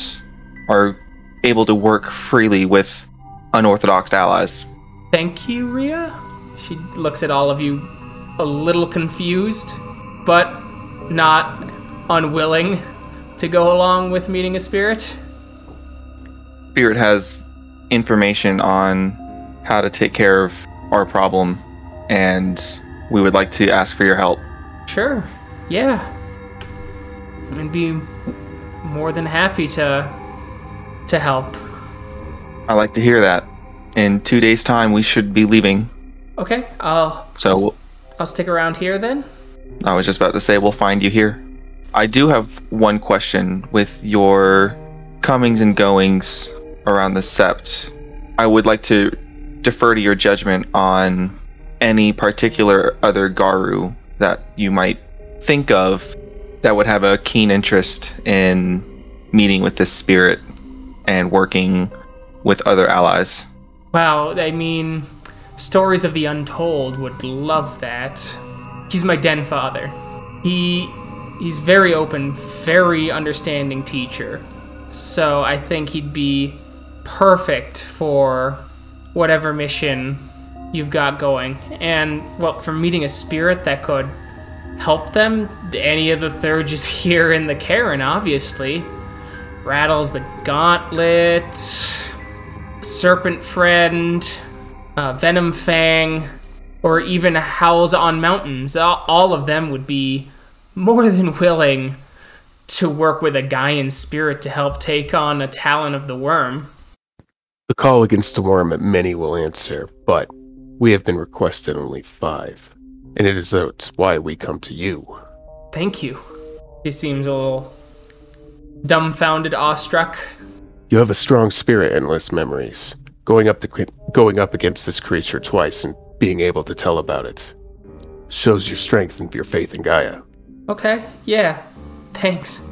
are able to work freely with unorthodox allies. Thank you, Rhea. She looks at all of you a little confused, but not unwilling to go along with meeting a spirit. Spirit has information on how to take care of our problem, and we would like to ask for your help. Sure, yeah. I'd be more than happy to help. I like to hear that. In 2 days' time, we should be leaving. Okay, I'll stick around here then. I was just about to say we'll find you here. I do have one question with your comings and goings around the Sept. I would like to defer to your judgment on any particular other Garu that you might think of that would have a keen interest in meeting with this spirit and working with other allies. Wow, I mean, Stories of the Untold would love that. He's my den father. He's very open, very understanding teacher. So I think he'd be perfect for whatever mission you've got going. And, well, for meeting a spirit that could help them, any of the Thurges here in the Karen, obviously. Rattles the Gauntlet, Serpent Friend, Venom Fang, or even Howls on Mountains. All of them would be more than willing to work with a Gaian spirit to help take on a Talon of the Wyrm. The call against the Wyrm many will answer, but we have been requested only 5. And it is that's why we come to you. Thank you. He seems a little dumbfounded, awestruck. You have a strong spirit, Endless Memories. Going up against this creature twice and being able to tell about it shows your strength and your faith in Gaia. Okay, yeah, thanks.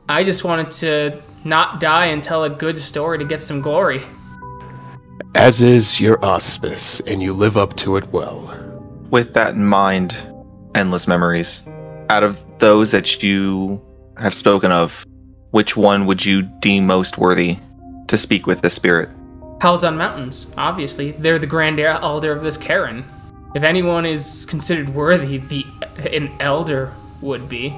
I just wanted to not die and tell a good story to get some glory. As is your auspice, and you live up to it well. With that in mind, Endless Memories, out of those that you have spoken of, which one would you deem most worthy to speak with the spirit? Howls on Mountains, obviously. They're the Grand Elder of this Karen. If anyone is considered worthy, an elder would be.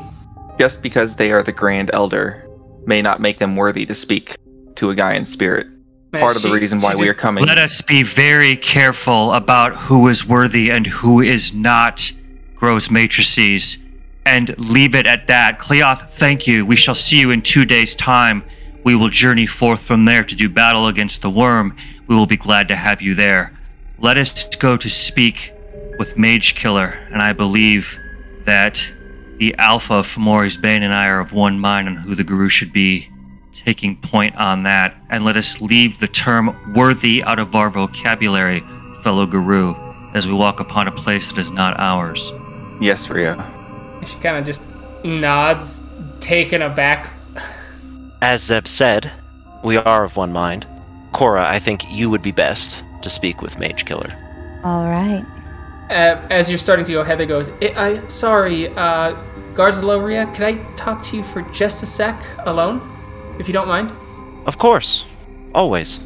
Just because they are the Grand Elder may not make them worthy to speak to a Gaian spirit. Part of the reason why we are coming. Let us be very careful about who is worthy and who is not, Grows-Matrices, and leave it at that. Cleoth, thank you. We shall see you in 2 days' time. We will journey forth from there to do battle against the Wyrm. We will be glad to have you there. Let us go to speak with Mage Killer, and I believe that the Alpha of Fomori's Bane and I are of one mind on who the Guru should be, taking point on that, and let us leave the term worthy out of our vocabulary, fellow Guru, as we walk upon a place that is not ours. Yes, Rhea. She kind of just nods, taken aback. As Zeb said, we are of one mind. Cora, I think you would be best to speak with Mage Killer. All right. As you're starting to go, Heather goes, sorry, Guards Loria, could I talk to you for just a sec, alone? If you don't mind? Of course. Always.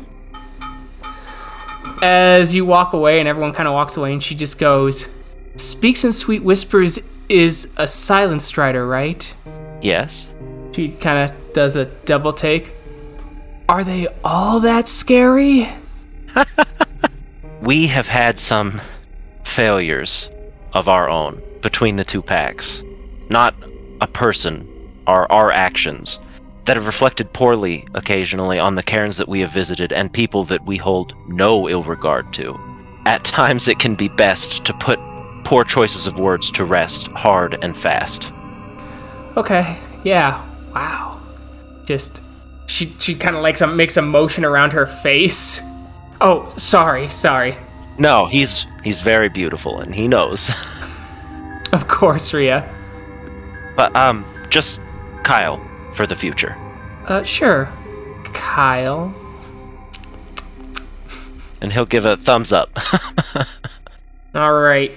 As you walk away and everyone kind of walks away and she just goes, Speaks-in-Sweet-Whispers is a silent strider, right? Yes. She kind of does a double take. Are they all that scary? We have had some failures of our own between the two packs. Not a person, or our actions, that have reflected poorly occasionally on the cairns that we have visited and people that we hold no ill regard to. At times it can be best to put poor choices of words to rest hard and fast. Okay, yeah, wow. Just, she kind of like makes a motion around her face. Oh, sorry. No, he's very beautiful and he knows. Of course, Rhea. But, just Kyle for the future. Sure. Kyle. And he'll give a thumbs up. Alright.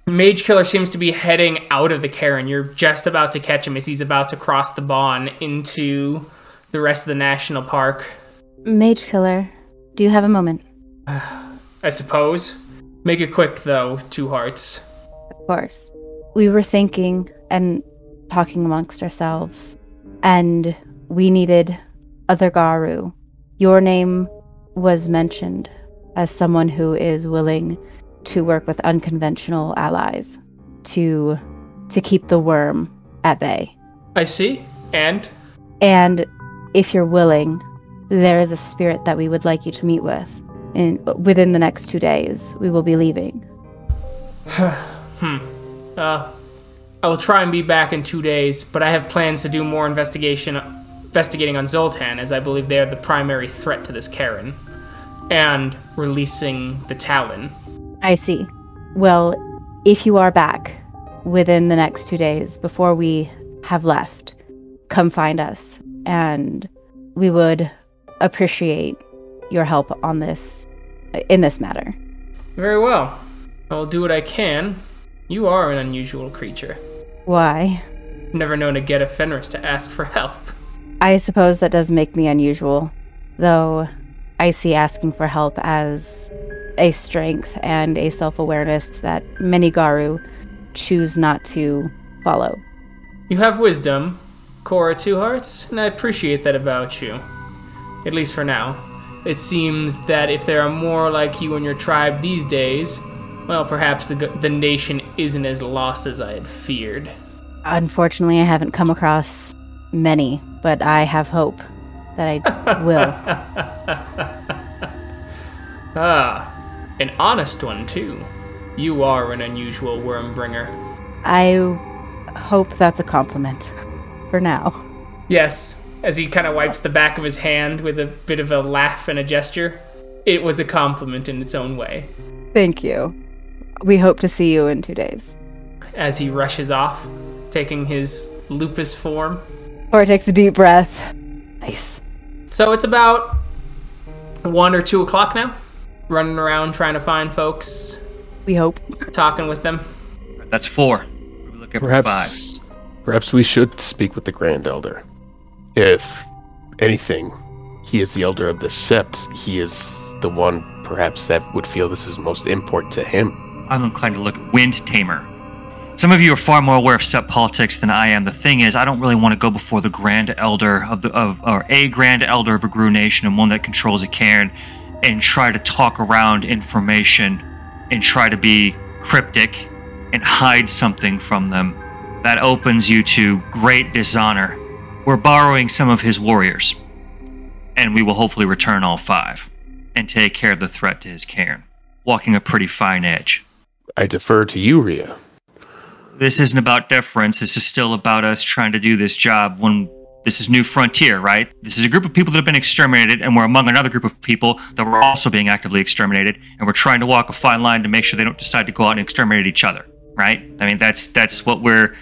Mage Killer seems to be heading out of the cairn. You're just about to catch him as he's about to cross the Bond into the rest of the national park. Mage Killer, do you have a moment? I suppose. Make it quick, though, Two-Hearts. Of course. We were thinking and talking amongst ourselves, and we needed other Garu. Your name was mentioned as someone who is willing to work with unconventional allies to keep the Wyrm at bay. I see. And if you're willing, there is a spirit that we would like you to meet with. Within the next 2 days, we will be leaving. I will try and be back in 2 days, but I have plans to do more investigating on Zoltan, as I believe they are the primary threat to this cairn, and releasing the Talon. I see. Well, if you are back within the next 2 days, before we have left, come find us, and we would appreciate your help on this, in this matter. Very well. I'll do what I can. You are an unusual creature. Why? Never known a Get a Fenris to ask for help. I suppose that does make me unusual, though I see asking for help as a strength and a self-awareness that many Garu choose not to follow. You have wisdom, Cora Two-Hearts, and I appreciate that about you. At least for now. It seems that if there are more like you in your tribe these days, well, perhaps the nation isn't as lost as I had feared. Unfortunately, I haven't come across many, but I have hope that I will. An honest one, too. You are an unusual worm bringer. I hope that's a compliment. For now. Yes, as he kind of wipes the back of his hand with a bit of a laugh and a gesture. It was a compliment in its own way. Thank you. We hope to see you in 2 days. As he rushes off, taking his lupus form. Or takes a deep breath. Nice. So it's about 1 or 2 o'clock now. Running around trying to find folks. We hope. Talking with them. That's 4. We're looking for 5. Perhaps we should speak with the Grand Elder. If anything, he is the Elder of the Sept. He is the one, perhaps, that would feel this is most important to him. I'm inclined to look at Wind Tamer. Some of you are far more aware of Sept politics than I am. The thing is, I don't really want to go before the Grand Elder or a Grand Elder of a Gru nation and one that controls a cairn and try to talk around information and try to be cryptic and hide something from them. That opens you to great dishonor. We're borrowing some of his warriors, and we will hopefully return all 5 and take care of the threat to his cairn, walking a pretty fine edge. I defer to you, Rhea. This isn't about deference. This is still about us trying to do this job when this is New Frontier, right? This is a group of people that have been exterminated, and we're among another group of people that were also being actively exterminated, and we're trying to walk a fine line to make sure they don't decide to go out and exterminate each other, right? I mean, that's what we're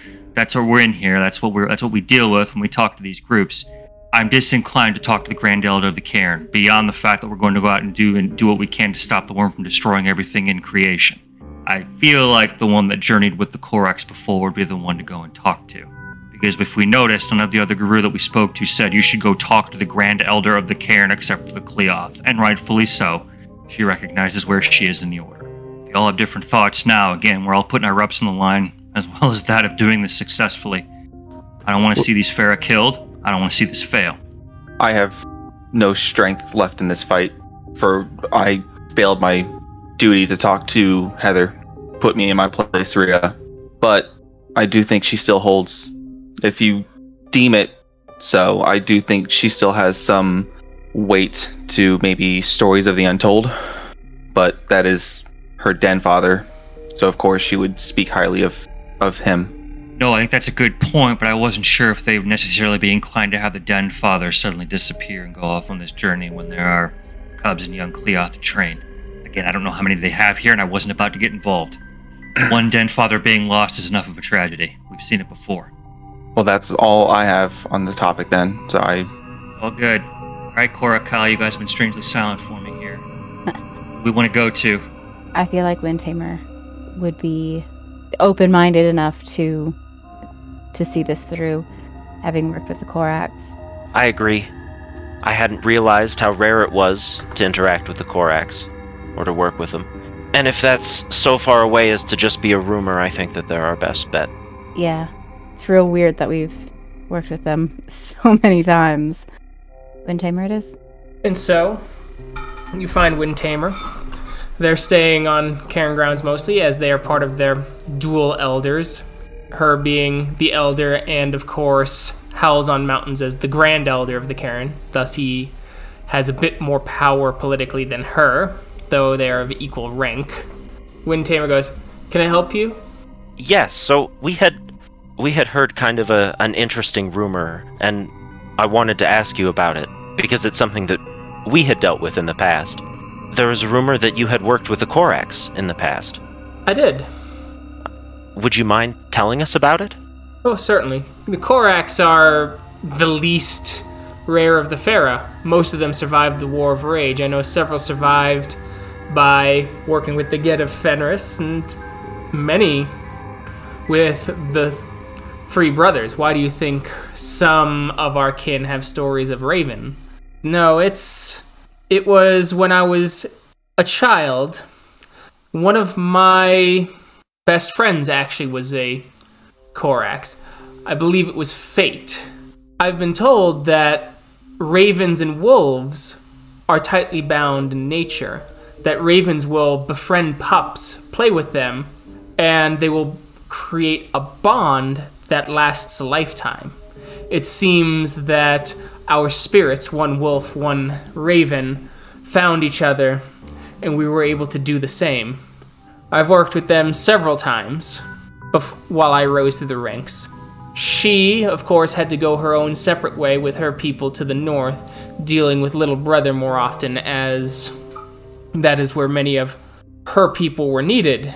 in here. That's what we deal with when we talk to these groups. I'm disinclined to talk to the Grand Elder of the Cairn, beyond the fact that we're going to go out and do what we can to stop the Wyrm from destroying everything in creation. I feel like the one that journeyed with the Korax before would be the one to go and talk to. Because if we noticed, none of the other guru that we spoke to said you should go talk to the Grand Elder of the Cairn except for the Cleoth, and rightfully so. She recognizes where she is in the Order. We all have different thoughts now. Again, we're all putting our reps on the line, as well as that of doing this successfully. I don't want to see these Fera killed. I don't want to see this fail. I have no strength left in this fight, for I failed my duty to talk to Heather, put me in my place, Rhea. But I do think she still holds, if you deem it so, I do think she still has some weight to maybe stories of the untold. But that is her den father, so of course she would speak highly of him. No, I think that's a good point, but I wasn't sure if they would necessarily be inclined to have the den father suddenly disappear and go off on this journey when there are cubs and young Cleoth to train. Again, I don't know how many they have here, and I wasn't about to get involved. One den father being lost is enough of a tragedy. We've seen it before. Well, that's all I have on the topic then, so It's all good. Alright, Cora, Kyle, you guys have been strangely silent for me here. We want to go to. I feel like Windtamer would be open-minded enough to see this through, having worked with the Korax. I agree. I hadn't realized how rare it was to interact with the Korax, or to work with them. And if that's so far away as to just be a rumor, I think that they're our best bet. Yeah, it's real weird that we've worked with them so many times. Windtamer it is. And so, you find Windtamer. They're staying on Cairn grounds mostly, as they are part of their dual elders. Her being the elder, and of course, Howls-On-Mountains as the Grand Elder of the Cairn. Thus, he has a bit more power politically than her, though they are of equal rank. Windtamer goes, "Can I help you?" Yes, so we had heard kind of an interesting rumor, and I wanted to ask you about it, because it's something that we had dealt with in the past. There was a rumor that you had worked with the Korax in the past. I did. Would you mind telling us about it? Oh, certainly. The Korax are the least rare of the Fera. Most of them survived the War of Rage. I know several survived by working with the Get of Fenris, and many with the three brothers. Why do you think some of our kin have stories of Raven? No, it was when I was a child. One of my best friends actually was a Korax. I believe it was Fate. I've been told that ravens and wolves are tightly bound in nature, that ravens will befriend pups, play with them, and they will create a bond that lasts a lifetime. It seems that our spirits, one wolf, one raven, found each other, and we were able to do the same. I've worked with them several times while I rose through the ranks. She, of course, had to go her own separate way with her people to the north, dealing with Little Brother more often, as that is where many of her people were needed.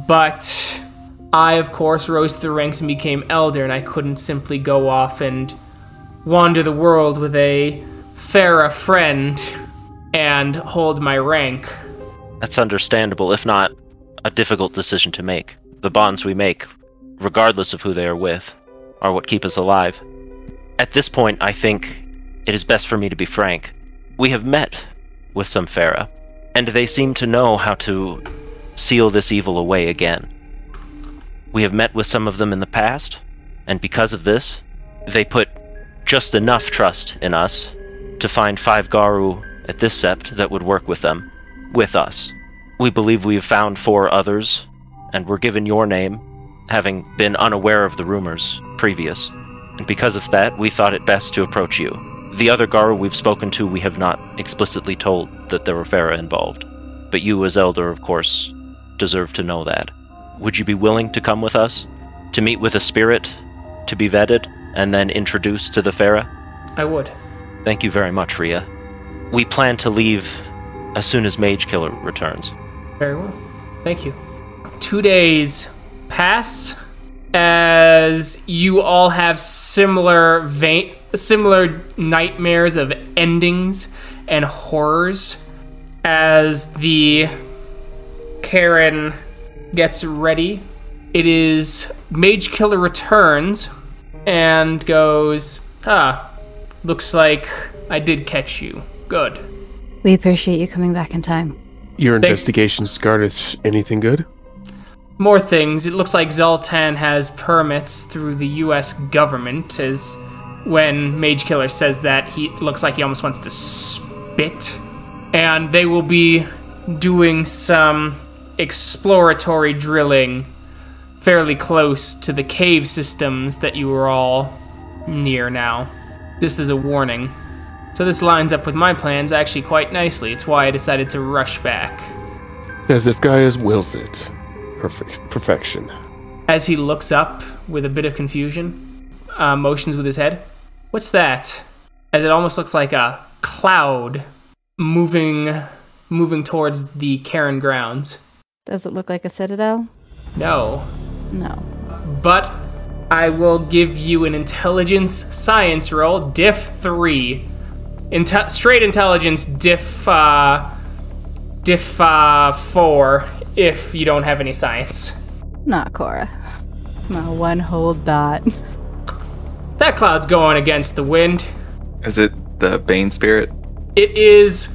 But I, of course, rose through the ranks and became elder, and I couldn't simply go off and wander the world with a Fera friend and hold my rank. That's understandable, if not a difficult decision to make. The bonds we make, regardless of who they are with, are what keep us alive. At this point, I think it is best for me to be frank. We have met with some Fera, and they seem to know how to seal this evil away again. We have met with some of them in the past, and because of this, they put just enough trust in us to find 5 Garu at this sept that would work with them, with us. We believe we have found 4 others, and were given your name, having been unaware of the rumors previous. And because of that, we thought it best to approach you. The other Garu we've spoken to, we have not explicitly told that there were Fera involved. But you, as Elder, of course, deserve to know that. Would you be willing to come with us? To meet with a spirit, to be vetted, and then introduced to the Fera? I would. Thank you very much, Rhea. We plan to leave as soon as Mage Killer returns. Very well. Thank you. 2 days pass as you all have similar nightmares of endings and horrors as the Karen gets ready. It is Mage Killer returns and goes, looks like I did catch you. Good. We appreciate you coming back in time. Your investigations, Gardish, anything good? More things. It looks like Zoltan has permits through the U.S. government, as when Mage Killer says that, he looks like he almost wants to spit. And they will be doing some exploratory drilling fairly close to the cave systems that you were all near now. Just as a warning. So this lines up with my plans actually quite nicely. It's why I decided to rush back. As if Gaius wills it. Perfection. As he looks up with a bit of confusion, motions with his head. What's that? As it almost looks like a cloud moving towards the Cairn grounds. Does it look like a citadel? No. No. But I will give you an intelligence science roll, diff 3. Straight intelligence, diff 4, if you don't have any science. Not Cora. Not one whole dot. That cloud's going against the wind. Is it the Bane spirit? It is,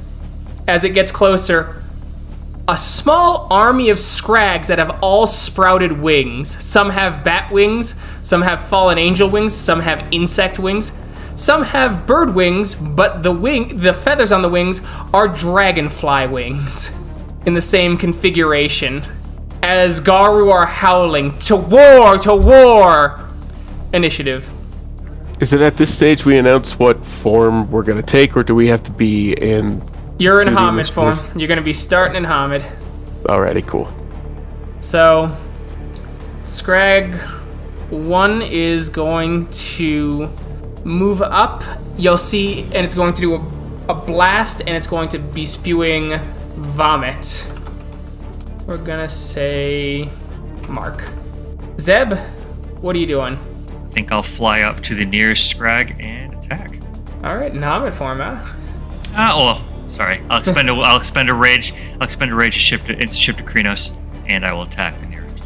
as it gets closer, a small army of scrags that have all sprouted wings. Some have bat wings, some have fallen angel wings, some have insect wings, some have bird wings, but the feathers on the wings are dragonfly wings in the same configuration. As Garu are howling, "To war! To war!" Initiative. Is it at this stage we announce what form we're going to take, or do we have to be in... You're in Hamid form. You're going to be starting in Hamid. Alrighty, cool. So, Scrag 1 is going to move up. You'll see, and it's going to do a blast, and it's going to be spewing vomit. We're gonna say Mark. Zeb, what are you doing? I think I'll fly up to the nearest Scrag and attack. All right, Hamid form, huh? Sorry. I'll expend a rage. I'll expend a rage to shift to Krynos, and I will attack the nearest.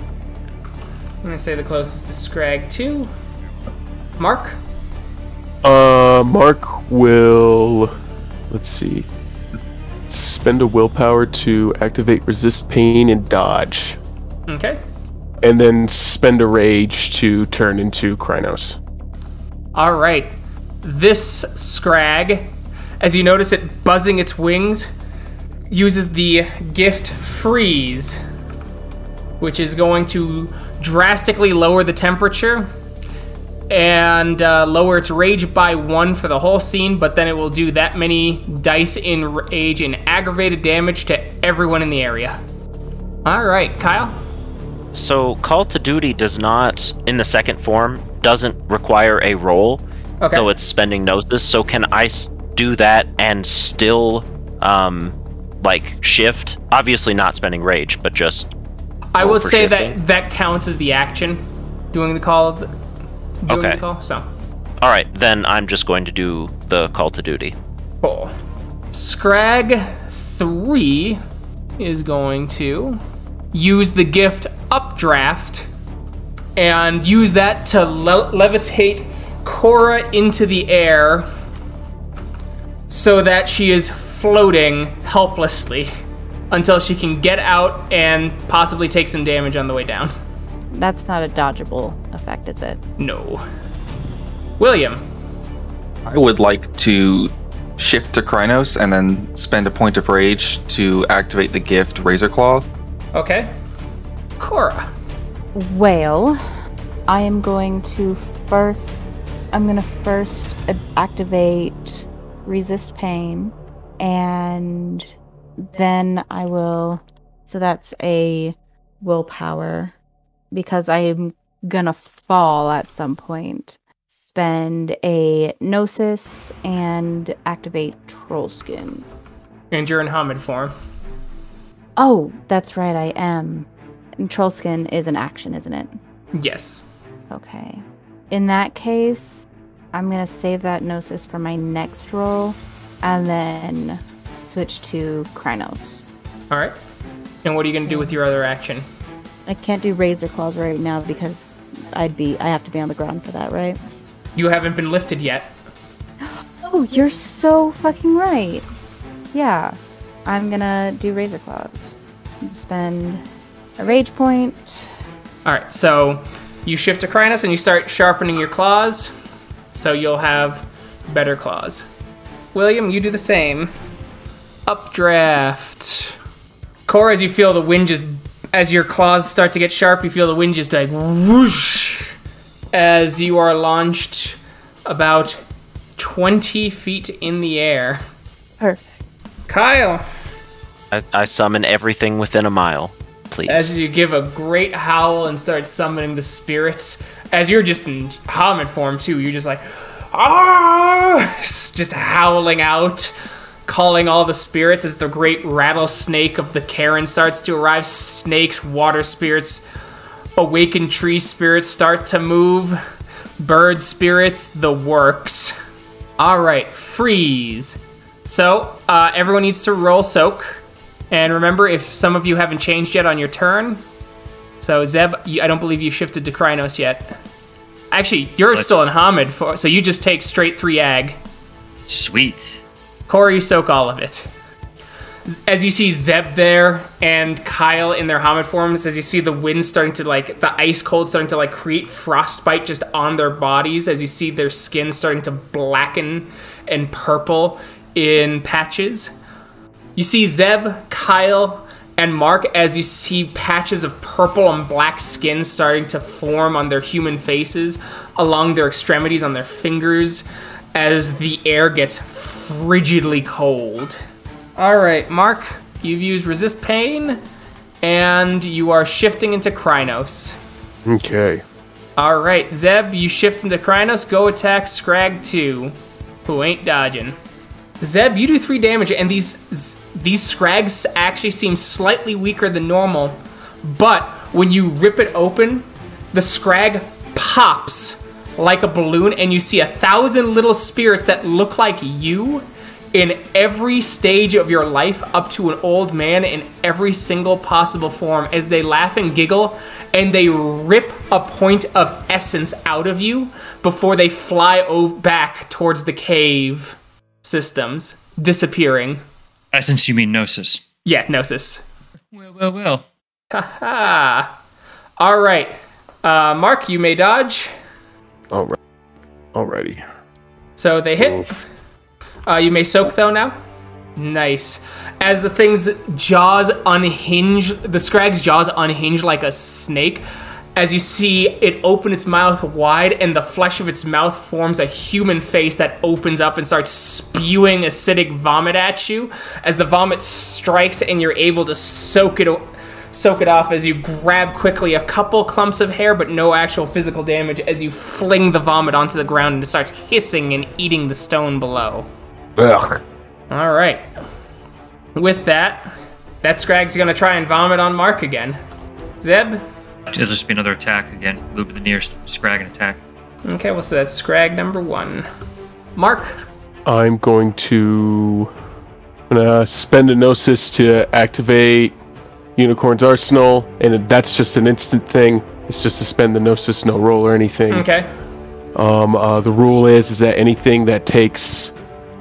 I'm gonna say the closest to Scrag 2. Mark? Mark will... Let's see. Spend a willpower to activate resist pain and dodge. Okay. And then spend a rage to turn into Krynos. All right. This Scrag, as you notice it buzzing its wings, uses the gift Freeze, which is going to drastically lower the temperature and lower its rage by 1 for the whole scene, but then it will do that many dice in rage and aggravated damage to everyone in the area. All right, Kyle? So Call to Duty does not, in the second form, doesn't require a roll, though it's spending Gnosis, so can I do that and still, shift? Obviously not spending rage, but just... I would say that counts as the action, doing the call of the... the call, so. All right, then I'm just going to do the Call to Duty. Cool. Scrag 3 is going to use the gift Updraft and use that to levitate Cora into the air so that she is floating helplessly until she can get out and possibly take some damage on the way down. That's not a dodgeable effect, is it? No. William. I would like to shift to Krynos and then spend a point of rage to activate the gift Razor Claw. Okay. Cora. Well, I am going to first activate Resist Pain, and then I will, so that's a willpower, because I'm gonna fall at some point, spend a Gnosis and activate Trollskin. And you're in Hamid form. Oh, that's right, I am. And Trollskin is an action, isn't it? Yes. Okay. In that case, I'm gonna save that Gnosis for my next roll, and then switch to Krynos. All right. And what are you gonna do with your other action? I can't do razor claws right now because I have to be on the ground for that, right? You haven't been lifted yet. Oh, you're so fucking right. Yeah, I'm gonna do razor claws. Spend a rage point. All right, so you shift to Krynos and you start sharpening your claws, so you'll have better claws. William, you do the same. Updraft. Cora, as you feel the wind as your claws start to get sharp, you feel the wind just like whoosh as you are launched about 20 feet in the air. Perfect. Kyle. I summon everything within a mile, please. As you give a great howl and start summoning the spirits, as you're just in Hamid form too, you're just like, ah, just howling out, calling all the spirits as the great rattlesnake of the Karen starts to arrive. Snakes, water spirits, awakened tree spirits start to move, bird spirits, the works. All right, freeze. So everyone needs to roll soak. And remember, if some of you haven't changed yet on your turn, so Zeb, I don't believe you shifted to Krynos yet. Actually, you're still in Hamid, so you just take straight 3 ag. Sweet. Cora, you soak all of it. As you see Zeb there and Kyle in their Hamid forms, as you see the wind starting to the ice cold starting to create frostbite just on their bodies, as you see their skin starting to blacken and purple in patches. You see Zeb, Kyle, and Mark as you see patches of purple and black skin starting to form on their human faces, along their extremities, on their fingers, as the air gets frigidly cold. All right, Mark, you've used Resist Pain, and you are shifting into Krynos. Okay. All right, Zeb, you shift into Krynos. Go attack Scrag 2, who ain't dodging. Zeb, you do 3 damage, and these Scrags actually seem slightly weaker than normal, but when you rip it open, the Scrag pops like a balloon, and you see 1,000 little spirits that look like you in every stage of your life, up to an old man in every single possible form, as they laugh and giggle, and they rip a point of essence out of you before they fly back towards the cave systems, disappearing. Essence, you mean Gnosis? Yeah, Gnosis. Well. Haha. All right. Mark, you may dodge. All right. Alrighty. So they hit. Oof. You may soak, though, now. Nice. As the thing's jaws unhinge, the Scrag's jaws unhinge like a snake, as you see it open its mouth wide, and the flesh of its mouth forms a human face that opens up and starts spewing acidic vomit at you. As the vomit strikes and you're able to soak it off, as you grab quickly a couple clumps of hair, but no actual physical damage, as you fling the vomit onto the ground and it starts hissing and eating the stone below. Ugh. All right. With that Scrag's gonna try and vomit on Mark again. Zeb? It'll just be another attack again. Move to the nearest Scrag and attack. Okay, well, so that's Scrag number 1. Mark? I'm going to spend a Gnosis to activate Unicorn's Arsenal, and that's just an instant thing. It's just to spend the Gnosis, no roll or anything. Okay. The rule is that anything that takes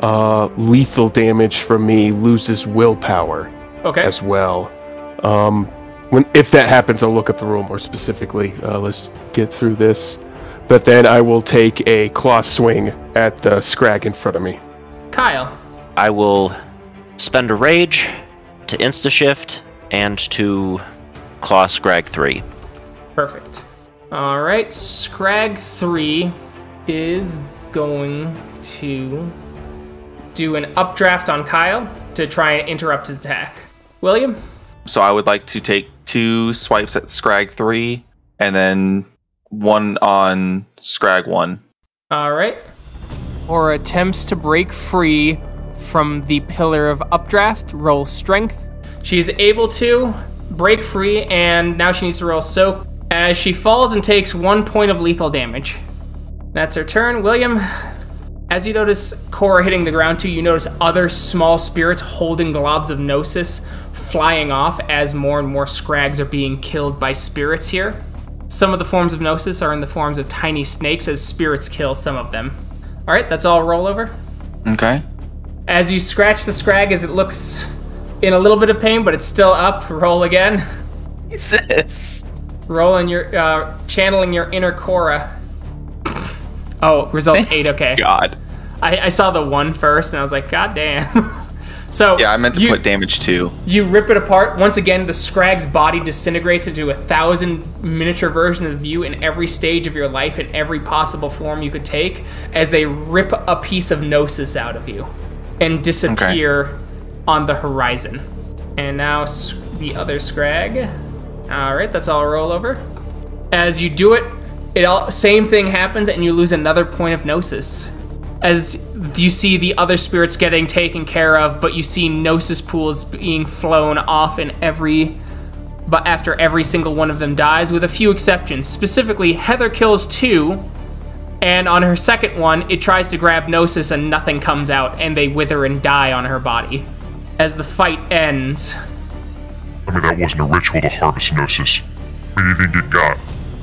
lethal damage from me loses willpower. Okay. As well. If that happens, I'll look up the rule more specifically. Let's get through this. But then I will take a claw swing at the Scrag in front of me. Kyle? I will spend a rage to insta-shift and to claw Scrag 3. Perfect. All right, Scrag 3 is going to do an updraft on Kyle to try and interrupt his attack. William? So I would like to take 2 swipes at Scrag 3 and then 1 on Scrag 1. All right. Or attempts to break free from the pillar of updraft. Roll strength. She is able to break free, and now she needs to roll soak as she falls and takes 1 point of lethal damage. That's her turn. William, As you notice Cora hitting the ground too, you notice other small spirits holding globs of gnosis flying off as more and more scrags are being killed by spirits here. Some of the forms of gnosis are in the forms of tiny snakes as spirits kill some of them. All right, that's all rollover. Okay. As you scratch the scrag as it looks in a little bit of pain, but it's still up, roll again. Jesus. Roll in your, channeling your inner Cora. Oh, result 8, okay. God. I saw the 1 first, and I was like, God damn. So yeah, I meant to put damage 2. You rip it apart. Once again, the scrag's body disintegrates into 1,000 miniature versions of you in every stage of your life, in every possible form you could take, as they rip a piece of gnosis out of you and disappear on the horizon. And now the other scrag. All right, that's all roll over. As you do it, same thing happens, and you lose another point of gnosis. As you see the other spirits getting taken care of, but you see gnosis pools being flown off but after every single one of them dies, with a few exceptions. Specifically, Heather kills 2, and on her second one, it tries to grab gnosis and nothing comes out, and they wither and die on her body. As the fight ends. I mean, that wasn't a ritual to harvest gnosis. How many do you think it got?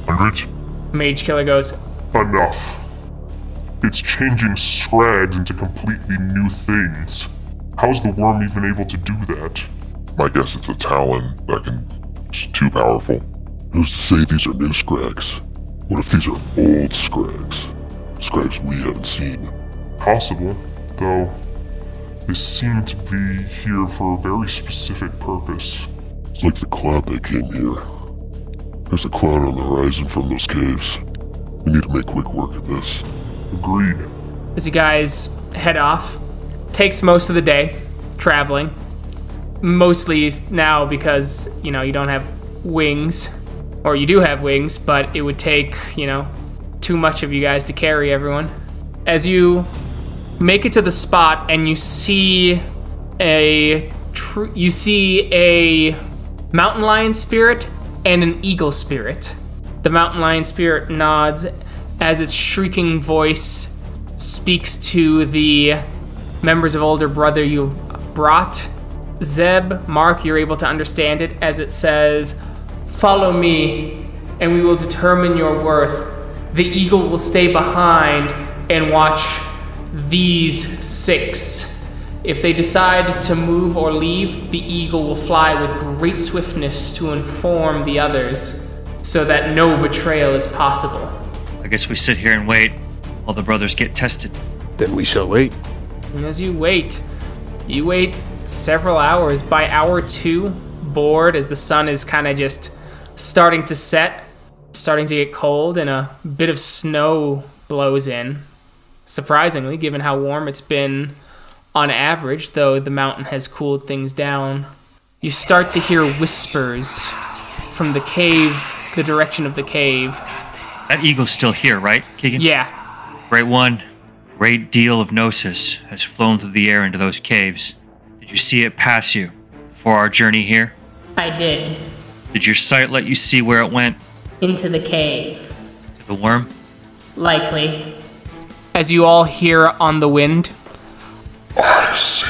Hundreds? Mage Killer goes, Enough. It's changing scrags into completely new things. How's the Wyrm even able to do that? My guess it's a Talon it's too powerful. Who's to say these are new scrags? What if these are old scrags? Scrags we haven't seen. Possible, though they seem to be here for a very specific purpose. It's like the cloud that came here. There's a cloud on the horizon from those caves. We need to make quick work of this. Agreed. As you guys head off, takes most of the day traveling. Mostly now because, you don't have wings. Or you do have wings, but it would take, too much of you guys to carry everyone. As you make it to the spot and you see a mountain lion spirit and an eagle spirit. The mountain lion spirit nods as its shrieking voice speaks to the members of Older Brother you've brought. Zeb, Mark, you're able to understand it as it says, "Follow me, and we will determine your worth. The eagle will stay behind and watch these 6. If they decide to move or leave, the eagle will fly with great swiftness to inform the others, so that no betrayal is possible." I guess we sit here and wait while the brothers get tested. Then we shall wait. And as you wait several hours. By hour 2, bored as the sun is kind of just starting to set, starting to get cold, and a bit of snow blows in. Surprisingly, given how warm it's been on average, though the mountain has cooled things down. You start to hear whispers from the cave, the direction of the cave. That eagle's still here, right, Keegan? Yeah. Great one. Great deal of gnosis has flown through the air into those caves. Did you see it pass you before our journey here? I did. Did your sight let you see where it went? Into the cave. To the Wyrm? Likely. As you all hear on the wind, I see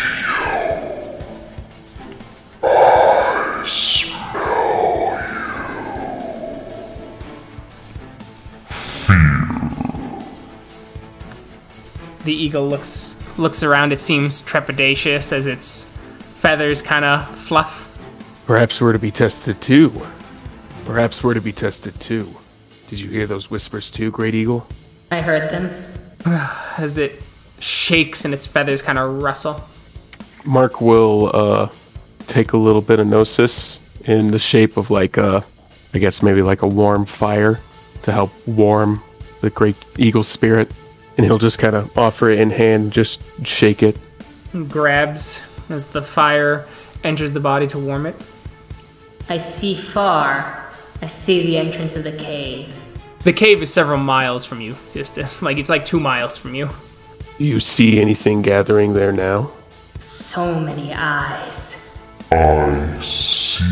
you. I smell you. Fear. The eagle looks around. It seems trepidatious as its feathers kind of fluff. Perhaps we're to be tested too. Perhaps we're to be tested too. Did you hear those whispers too, Great Eagle? I heard them. As it shakes and its feathers kind of rustle. Mark will take a little bit of gnosis in the shape of I guess maybe like a warm fire to help warm the Great Eagle spirit. And he'll just kind of offer it in hand, just shake it. Grabs as the fire enters the body to warm it. I see far. I see the entrance of the cave. The cave is several miles from you. It's like 2 miles from you. Do you see anything gathering there now? So many eyes. I see.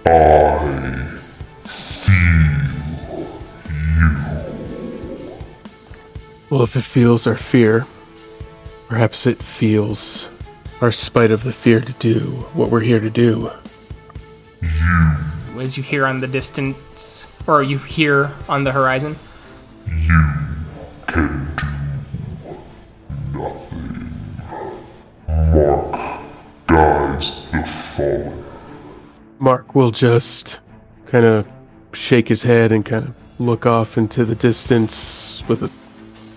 I feel you. Well, if it feels our fear, perhaps it feels our spite of the fear to do what we're here to do. As you hear on the distance, or you hear on the horizon. You can do nothing. Mark guides the fallen. Mark will just kind of shake his head and kind of look off into the distance with a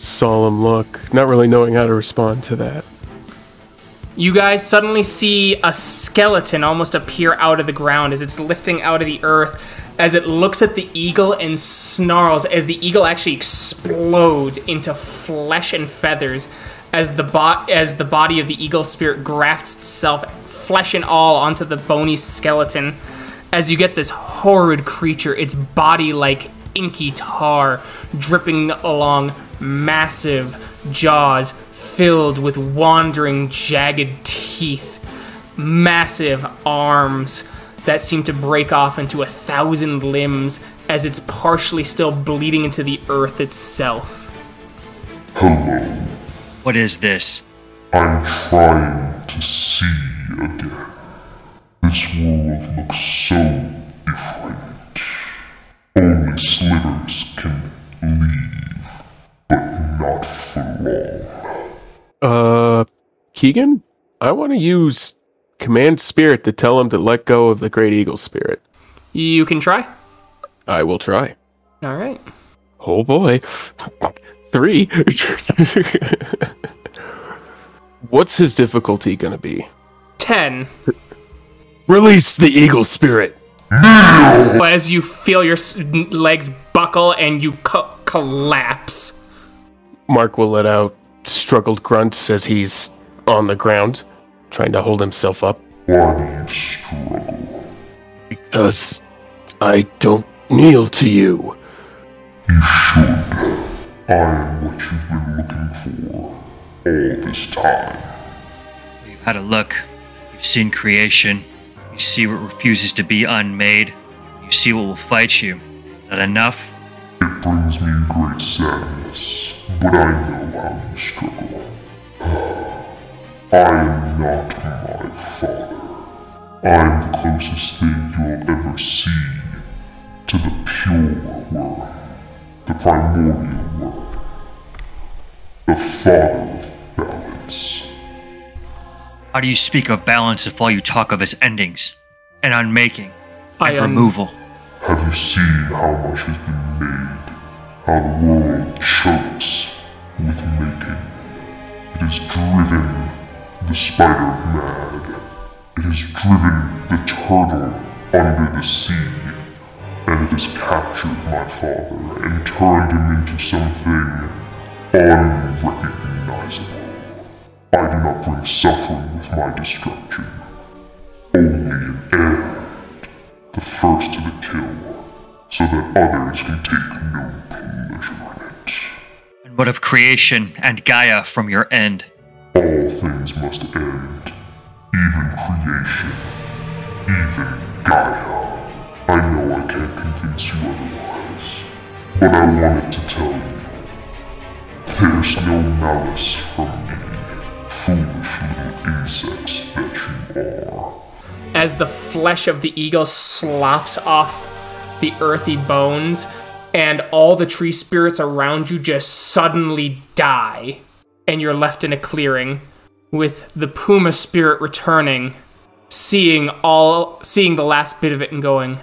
solemn look, not really knowing how to respond to that. You guys suddenly see a skeleton almost appear out of the ground as it's lifting out of the earth, as it looks at the eagle and snarls, as the eagle actually explodes into flesh and feathers, as the body of the eagle spirit grafts itself, flesh and all, onto the bony skeleton. As you get this horrid creature, its body like inky tar, dripping along massive jaws filled with wandering, jagged teeth, massive arms that seem to break off into 1,000 limbs as it's partially still bleeding into the earth itself. Hello. What is this? I'm trying to see again. This world looks so different. Only slivers can leave, but not for long. Keegan? I want to use Command Spirit to tell him to let go of the Great Eagle Spirit. You can try. I will try. All right. Oh boy. 3. What's his difficulty gonna be? 10. Release the Eagle Spirit. As you feel your legs buckle and you collapse. Mark will let out struggled grunts as he's on the ground, trying to hold himself up. Why do you struggle? Because I don't kneel to you. You should. I am what you've been looking for all this time. You've had a look. You've seen creation. You see what refuses to be unmade. You see what will fight you. Is that enough? It brings me great sadness, but I know how you struggle. I am not my father. I am the closest thing you'll ever see to the pure Wyrm, the primordial Wyrm, the father of balance. How do you speak of balance if all you talk of is endings, and unmaking, and removal? Have you seen how much has been made? How the world chokes with making? It has driven the spider mad. It has driven the turtle under the sea. And it has captured my father and turned him into something unrecognizable. I do not bring suffering with my destruction. Only an end. The first to the kill, so that others can take no pleasure in it. And what of creation and Gaia from your end? All things must end. Even creation. Even Gaia. I know I can't convince you otherwise, but I wanted to tell you. There's no malice from me, foolish little insects that you are. As the flesh of the eagle slops off the earthy bones, and all the tree spirits around you just suddenly die, and you're left in a clearing, with the puma spirit returning, seeing the last bit of it and going,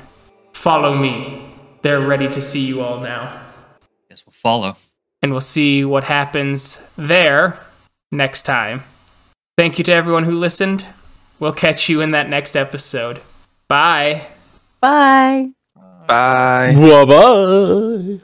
"Follow me. They're ready to see you all now." Guess we'll follow. And we'll see what happens there next time. Thank you to everyone who listened. We'll catch you in that next episode. Bye. Bye. Bye. Bye-bye.